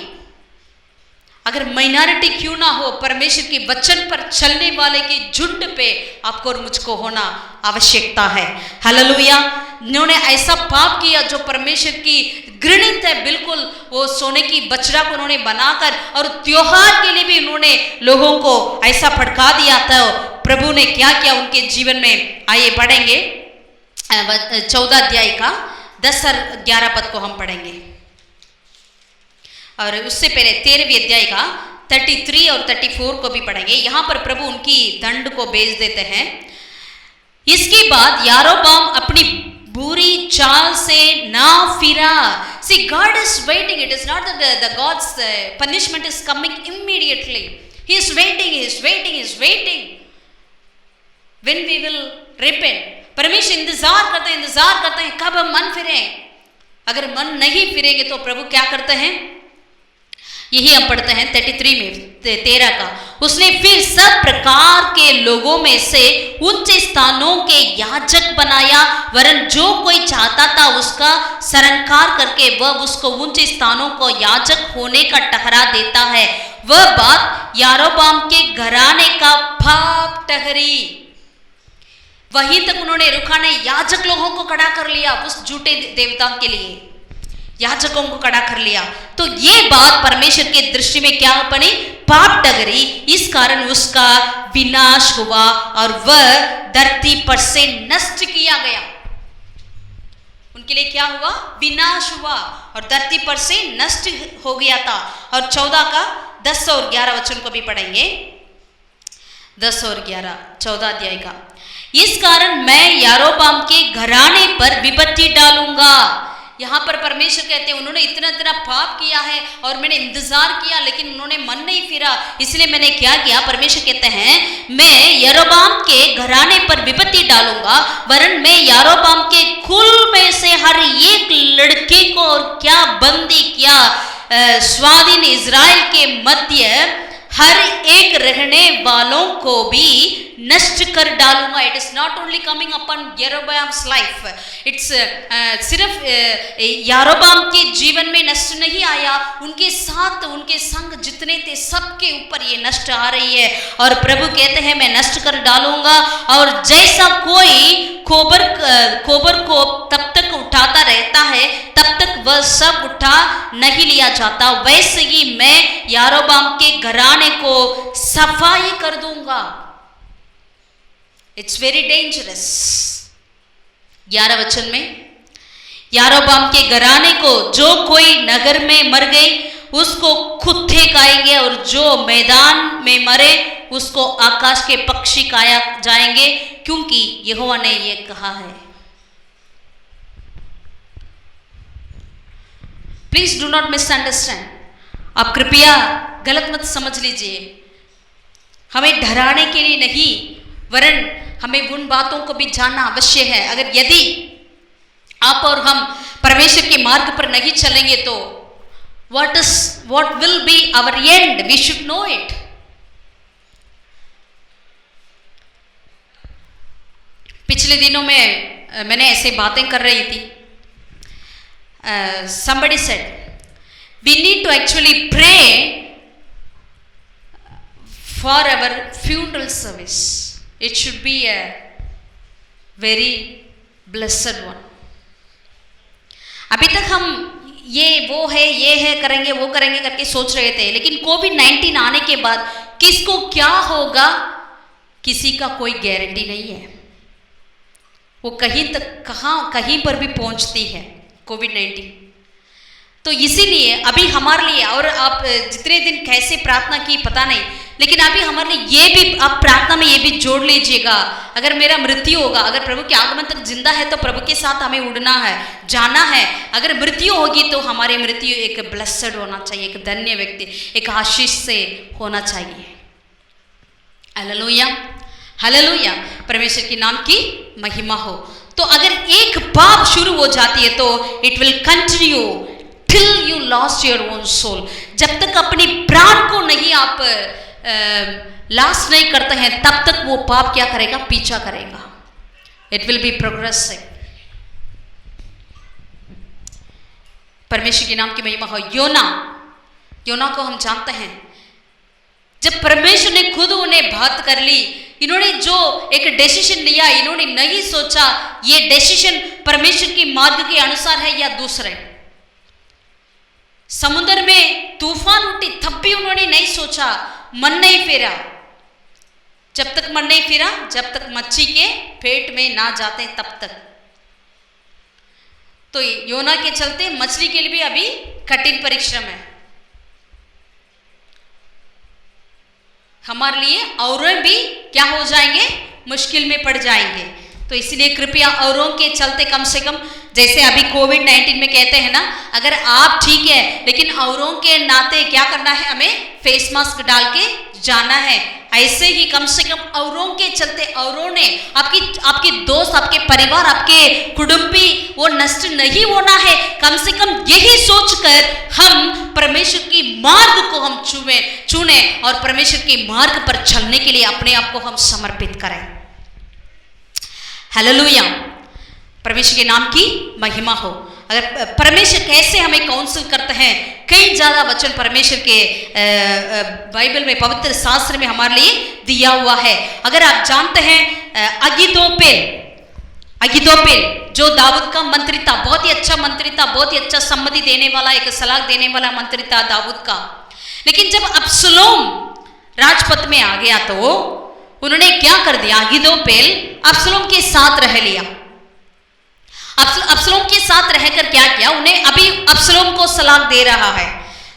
S4: अगर माइनॉरिटी क्यों ना हो, परमेश्वर के वचन पर चलने वाले के झुंड पे आपको और मुझको होना आवश्यकता है। हालेलुया। इन्होंने ऐसा पाप किया जो परमेश्वर की घृणित है, बिल्कुल वो सोने की बछड़ा को उन्होंने बनाकर, और त्योहार के लिए भी उन्होंने लोगों को ऐसा भड़का दिया था। प्रभु ने क्या किया उनके जीवन में। आइए पढ़ेंगे 14 अध्याय का 10 और 11 पद को हम पढ़ेंगे, और उससे पहले 13वें अध्याय का 33 और 34 को भी पढ़ेंगे। यहाँ पर प्रभु उनकी दंड को भेज देते हैं। इसके बाद यारोबाम अपनी बुरी चाल से ना फिरा। See, God is waiting. It is not that the God's punishment is coming immediately. He is waiting, He is waiting, He is waiting. when we will repent. परमेश्वर इंतजार करते हैं कब हम मन फिरें। अगर मन नहीं फिरेंगे तो प्रभु क्या करते हैं, यही हम पढ़ते हैं 33 में 13 का, उसने फिर सब प्रकार के लोगों में से ऊंचे स्थानों के याजक बनाया, वरन जो कोई चाहता था उसका सरंकार करके वह उसको ऊंचे स्थानों को याजक होने का ठहरा देता है। वह बात यारोबाम के घराने का पाप ठहरी। वहीं तक उन्होंने रुका नहीं, याजक लोगों को खड़ा कर लिया उस झूठे देवताओं के लिए, याजकों को खड़ा कर लिया। तो ये बात परमेश्वर के दृष्टि में क्या बनी, पाप ठहरी। इस कारण उसका विनाश हुआ और वह धरती पर से नष्ट किया गया। उनके लिए क्या हुआ, विनाश हुआ और धरती पर से नष्ट हो गया था। और 14 का 10 और 11 वचन को भी पढ़ेंगे, 10 और 11 14 अध्याय का। इस कारण मैं यारोबाम के घराने पर विपत्ति डालूंगा। यहाँ पर परमेश्वर कहते हैं उन्होंने इतना पाप किया है और मैंने इंतजार किया लेकिन उन्होंने मन नहीं फिरा, इसलिए मैंने क्या किया। परमेश्वर कहते हैं मैं यारोबाम के घराने पर विपत्ति डालूंगा, वरन मैं यारोबाम के कुल में से हर एक लड़के को और क्या बंदी क्या स्वाधीन इज़राइल के मध्य हर एक रहने वालों को भी नष्ट कर डालूंगा। It is not only coming upon यारोबाम्स लाइफ, इट्स सिर्फ यारोबाम के जीवन में नष्ट नहीं आया, उनके साथ उनके संग जितने थे सबके ऊपर ये नष्ट आ रही है। और प्रभु कहते हैं मैं नष्ट कर डालूंगा। और जैसा कोई कोबर को तब तक उठाता रहता है तब तक वह सब उठा नहीं लिया जाता, वैसे ही मैं यारोबाम के घराने को सफाई कर दूंगा। It's very dangerous. 11 वचन में यारोबाम के घराने को जो कोई नगर में मर गई उसको कुत्ते खाएंगे और जो मैदान में मरे उसको आकाश के पक्षी खाया जाएंगे, क्योंकि यहोवा ने ये कहा है। प्लीज डू नॉट मिसअंडरस्टैंड, आप कृपया गलत मत समझ लीजिए। हमें डराने के लिए नहीं, वरन हमें उन बातों को भी जानना अवश्य है। अगर यदि आप और हम परमेश्वर के मार्ग पर नहीं चलेंगे तो what will be our end? We should know it. पिछले दिनों में मैंने ऐसे बातें कर रही थी। Somebody said we need to actually pray for our funeral service. It should be a very blessed one. अभी तक हम ये वो है ये है करेंगे वो करेंगे करके सोच रहे थे, लेकिन कोविड-19 आने के बाद किसको क्या होगा किसी का कोई गारंटी नहीं है। वो कहीं पर भी पहुंचती है कोविड-19। तो इसीलिए अभी हमारे लिए, और आप जितने दिन कैसे प्रार्थना की पता नहीं, लेकिन अभी हमारे लिए ये भी आप प्रार्थना में ये भी जोड़ लीजिएगा, अगर मेरा मृत्यु होगा, अगर प्रभु के आगमन तक जिंदा है तो प्रभु के साथ हमें उड़ना है, जाना है। अगर मृत्यु होगी तो हमारी मृत्यु एक ब्लेस्ड होना चाहिए, एक धन्य व्यक्ति, एक आशीष से होना चाहिए। हालेलुया, हालेलुया, परमेश्वर के नाम की महिमा हो। तो अगर एक पाप शुरू हो जाती है तो it will continue till you lost your own soul. जब तक अपनी प्राण को नहीं आप लास्ट नहीं करते हैं तब तक वो पाप क्या करेगा, पीछा करेगा। It will be progressing. परमेश्वर के नाम की महिमा हो। योना को हम जानते हैं, जब परमेश्वर ने खुद उन्हें बात कर ली, इन्होंने जो एक डिसीजन लिया, इन्होंने नहीं सोचा ये डिसीजन परमेश्वर की मार्ग के अनुसार है या दूसरे। समुद्र में तूफान उठी तब भी उन्होंने नहीं सोचा, मन नहीं फेरा। जब तक मन नहीं फेरा, जब तक मच्छी के पेट में ना जाते तब तक। तो योना के चलते मछली के लिए भी अभी कठिन परिश्रम है। हमारे लिए और भी क्या हो जाएंगे, मुश्किल में पड़ जाएंगे। तो इसलिए कृपया औरों के चलते कम से कम जैसे अभी कोविड-19 में कहते हैं ना, अगर आप ठीक है लेकिन औरों के नाते क्या करना है, हमें फेस मास्क डाल के जाना है। ऐसे ही कम से कम औरों के चलते, औरों ने आपके दोस्त, आपके परिवार, आपके कुटुंबी वो नष्ट नहीं होना है। कम से कम यही सोचकर हम परमेश्वर की मार्ग को हम चुने और परमेश्वर के मार्ग पर चलने के लिए अपने आप को हम समर्पित करें। हालेलुया, परमेश्वर के नाम की महिमा हो। अगर परमेश्वर कैसे हमें काउंसिल करते हैं, कई ज़्यादा वचन परमेश्वर के बाइबल में, पवित्र शास्त्र में हमारे लिए दिया हुआ है। अगर आप जानते हैं अहीतोपेल जो दाऊद का मंत्री था, बहुत ही अच्छा मंत्री था, बहुत ही अच्छा सम्मति देने वाला, एक सलाह देने वाला मंत्री था दाऊद का। लेकिन जब अब्सलोम राजपथ में आ गया तो उन्होंने क्या कर दिया, अहीतोपेल अब्सलोम के साथ रह लिया। अब्सलोम के साथ रहकर क्या किया, उन्हें अभी अब्सलोम को सलाह दे रहा है,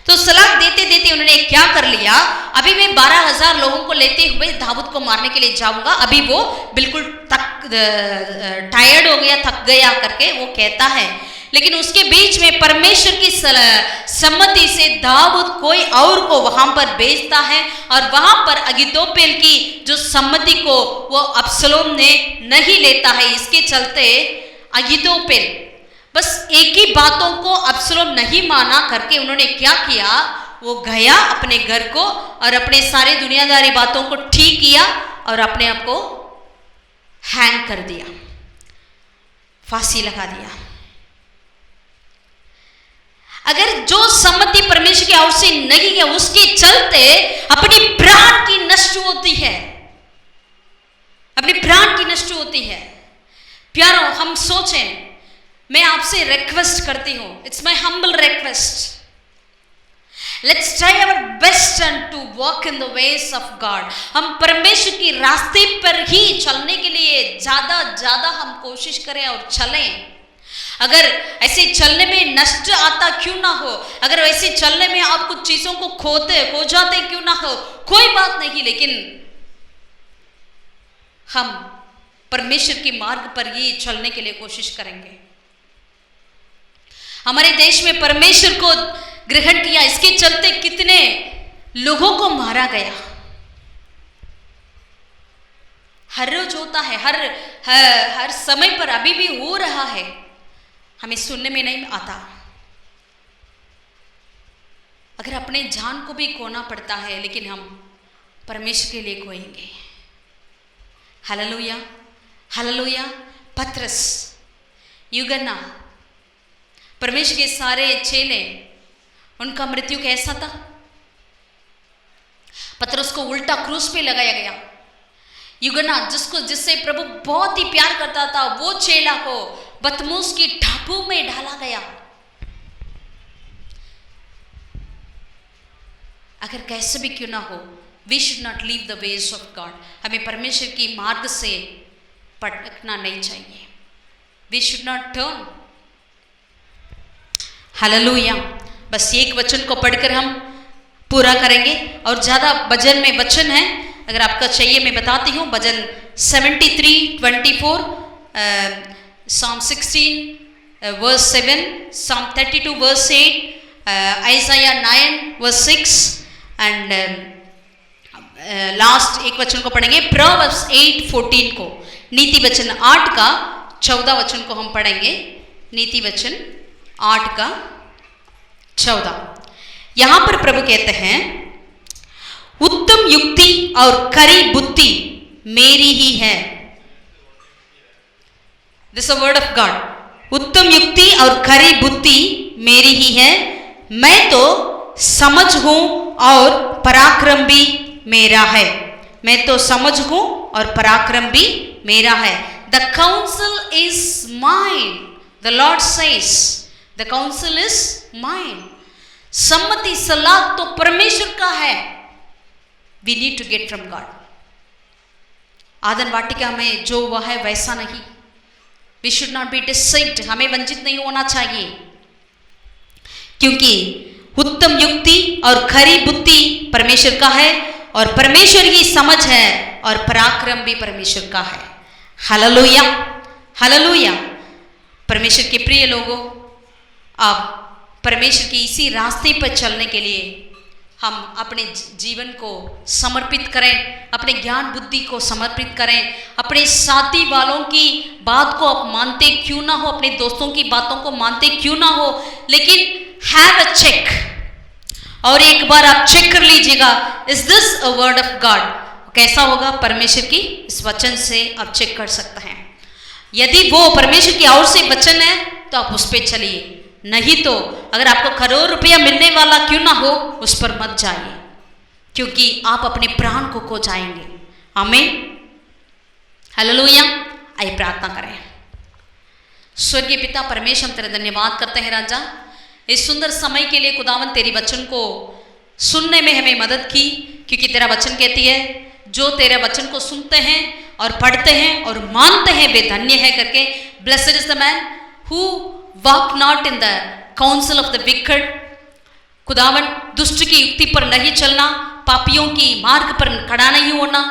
S4: तो सलाह देते देते उन्होंने क्या कर लिया, अभी मैं 12,000 लोगों को लेते हुए दाऊद को मारने के लिए जाऊंगा। अभी वो बिल्कुल टायर्ड हो गया, थक गया करके वो कहता है। लेकिन उसके बीच में परमेश्वर की सम्मति से दाऊद कोई और को वहां पर भेजता है और वहां पर अहीतोपेल की जो सम्मति को वो अब्सलोम ने नहीं लेता है। इसके चलते अहीतोपेल बस एक ही बातों को अब्सलोम नहीं माना करके उन्होंने क्या किया, वो गया अपने घर को और अपने सारे दुनियादारी बातों को ठीक किया और अपने आप को हैंग कर दिया, फांसी लगा दिया। अगर जो सम्मति परमेश्वर की ओर से नहीं है, उसके चलते अपनी प्राण की नष्ट होती है, अपनी प्राण की नष्ट होती है। प्यारो, हम सोचें, मैं आपसे रिक्वेस्ट करती हूं, it's my humble request, let's try our best and to walk in the ways of God. हम परमेश्वर की रास्ते पर ही चलने के लिए ज्यादा हम कोशिश करें और चलें। अगर ऐसे चलने में नष्ट आता क्यों ना हो, अगर वैसे चलने में आप कुछ चीजों को खो जाते क्यों ना हो, कोई बात नहीं, लेकिन हम परमेश्वर के मार्ग पर ही चलने के लिए कोशिश करेंगे। हमारे देश में परमेश्वर को ग्रहण किया, इसके चलते कितने लोगों को मारा गया। हर रोज होता है, हर समय पर अभी भी हो रहा है, हमें सुनने में नहीं आता। अगर अपने जान को भी खोना पड़ता है, लेकिन हम परमेश्वर के लिए खोएंगे। Hallelujah, hallelujah. पतरस, यूहन्ना, परमेश्वर के सारे चेले, उनका मृत्यु कैसा था? पतरस को उल्टा क्रूस पे लगाया गया। यूहन्ना, जिससे प्रभु बहुत ही प्यार करता था, वो चेला को बतमूस की टापू में डाला गया। अगर कैसे भी क्यों ना हो, we should not leave the ways of God. हमें परमेश्वर की मार्ग से भटकना नहीं चाहिए। We should not turn. Hallelujah. बस एक वचन को पढ़कर हम पूरा करेंगे और ज़्यादा भजन में वचन है, अगर आपका चाहिए मैं बताती हूँ। भजन 73:24, Psalm 16 verse 7, Psalm 32 verse 8, Isaiah 9 verse 6 and last एक वचन को पढ़ेंगे Proverbs 8:14 को। नीति वचन 8 का 14 वचन को हम पढ़ेंगे। नीति वचन 8 का 14। यहां पर प्रभु कहते हैं, उत्तम युक्ति और खरी बुद्धि मेरी ही है। This word of God. उत्तम युक्ति और खरी बुद्धि मेरी ही है, मैं तो समझ हूं और पराक्रम भी मेरा है। मैं तो समझ हूं और पराक्रम भी मेरा है। The council is mine, the Lord says, the council is mine. सम्मति, सलाह तो परमेश्वर का है। We need to get from God. आदन वाटिका में जो हुआ है वैसा नहीं। We should not be deceived. हमें वंचित नहीं होना चाहिए, क्योंकि उत्तम युक्ति और खरी बुद्धि परमेश्वर का है और परमेश्वर ही समझ है और पराक्रम भी परमेश्वर का है। Hallelujah, hallelujah. परमेश्वर के प्रिय लोगों, अब परमेश्वर के इसी रास्ते पर चलने के लिए हम अपने जीवन को समर्पित करें, अपने ज्ञान बुद्धि को समर्पित करें। अपने साथी वालों की बात को आप मानते क्यों ना हो, अपने दोस्तों की बातों को मानते क्यों ना हो, लेकिन हैव अ चेक, और एक बार आप चेक कर लीजिएगा, is this a word of God. कैसा होगा? परमेश्वर की इस वचन से आप चेक कर सकते हैं। यदि वो परमेश्वर की ओर से वचन है तो आप उस पर चलिए, नहीं तो अगर आपको करोड़ रुपया मिलने वाला क्यों ना हो, उस पर मत जाइए, क्योंकि आप अपने प्राण को खो जाएंगे। आमीन, हालेलुया। आइए प्रार्थना करें। स्वर्गीय पिता परमेश्वर, हम तेरा धन्यवाद करते हैं राजा, इस सुंदर समय के लिए। खुदावन तेरी वचन को सुनने में हमें मदद की, क्योंकि तेरा वचन कहती है जो तेरे वचन को सुनते हैं और पढ़ते हैं और मानते हैं वे धन्य है करके। Blessed is the man who walk not in the council of the wicked. खुदावन दुष्ट की युक्ति पर नहीं चलना, पापियों की मार्ग पर खड़ा नहीं होना,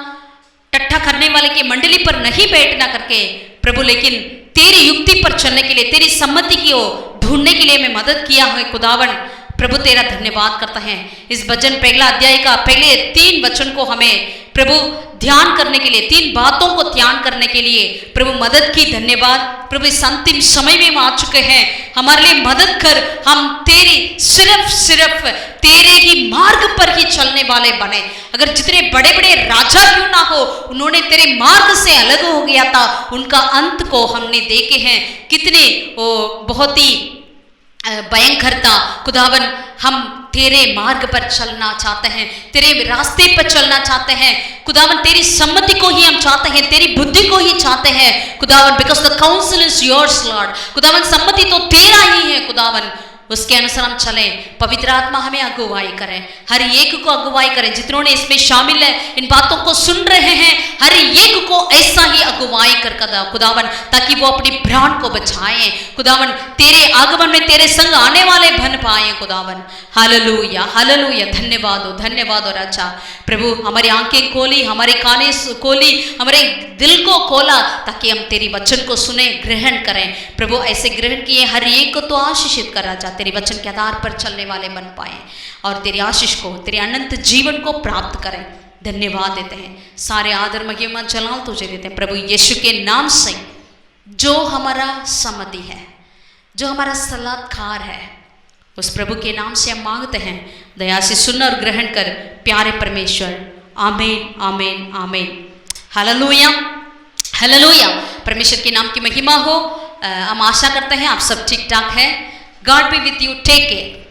S4: टट्ठा करने वाले की मंडली पर नहीं बैठना करके प्रभु, लेकिन तेरी युक्ति पर चलने के लिए, तेरी सम्मति की ओर ढूंढने के लिए हमें मदद किया है। खुदावन प्रभु तेरा धन्यवाद करता है। इस भजन पहला अध्याय का पहले 3 वचन को हमें प्रभु ध्यान करने के लिए, 3 बातों को ध्यान करने के लिए प्रभु मदद की। धन्यवाद प्रभु, इस अंतिम समय में हम आ चुके हैं, हमारे लिए मदद कर, हम तेरी सिर्फ तेरे ही मार्ग पर ही चलने वाले बने। अगर जितने बड़े बड़े राजा क्यों ना हो, उन्होंने तेरे मार्ग से अलग हो गया था, उनका अंत को हमने देखे हैं, कितने बहुत ही भयंकर था। खुदावन हम तेरे मार्ग पर चलना चाहते हैं, तेरे रास्ते पर चलना चाहते हैं। खुदावन तेरी सम्मति को ही हम चाहते हैं, तेरी बुद्धि को ही चाहते हैं। खुदावन because the council is yours Lord. खुदावन सम्मति तो तेरा ही है। खुदावन उसके अनुसार हम चलें। पवित्र आत्मा हमें अगुवाई करें, हर एक को अगुवाई करें। जितनों ने इसमें शामिल है, इन बातों को सुन रहे हैं, हर एक को ऐसा ही अगुवाई कर खुदावन, ताकि वो अपनी प्राण को बचाएं। खुदावन तेरे आगमन में तेरे संग आने वाले बन पाए। खुदावन हालेलुया, हालेलुया। धन्यवाद हो राजा। प्रभु हमारी आंखें खोली, हमारे काने खोली, हमारे दिल को खोला, ताकि हम तेरी वचन को सुने, ग्रहण करें। प्रभु ऐसे ग्रहण किए हर एक को तो आशीषित कर राजा, तेरे वचन के आधार पर चलने वाले बन पाए और तेरी आशीष को, तेरे अनंत जीवन को प्राप्त करें। धन्यवाद देते हैं, सारे आदर महिमा जलाल तुझे देते हैं प्रभु यीशु के नाम से। जो हमारा सम्मति है, जो हमारा सलाहकार है, उस प्रभु के नाम से हम मांगते हैं। दया से सुन और ग्रहण कर प्यारे परमेश्वर। आमीन, आमीन, आमीन। Hallelujah, hallelujah. परमेश्वर के नाम की महिमा हो। हम आशा करते हैं आप सब ठीक ठाक है। God be with you. Take care.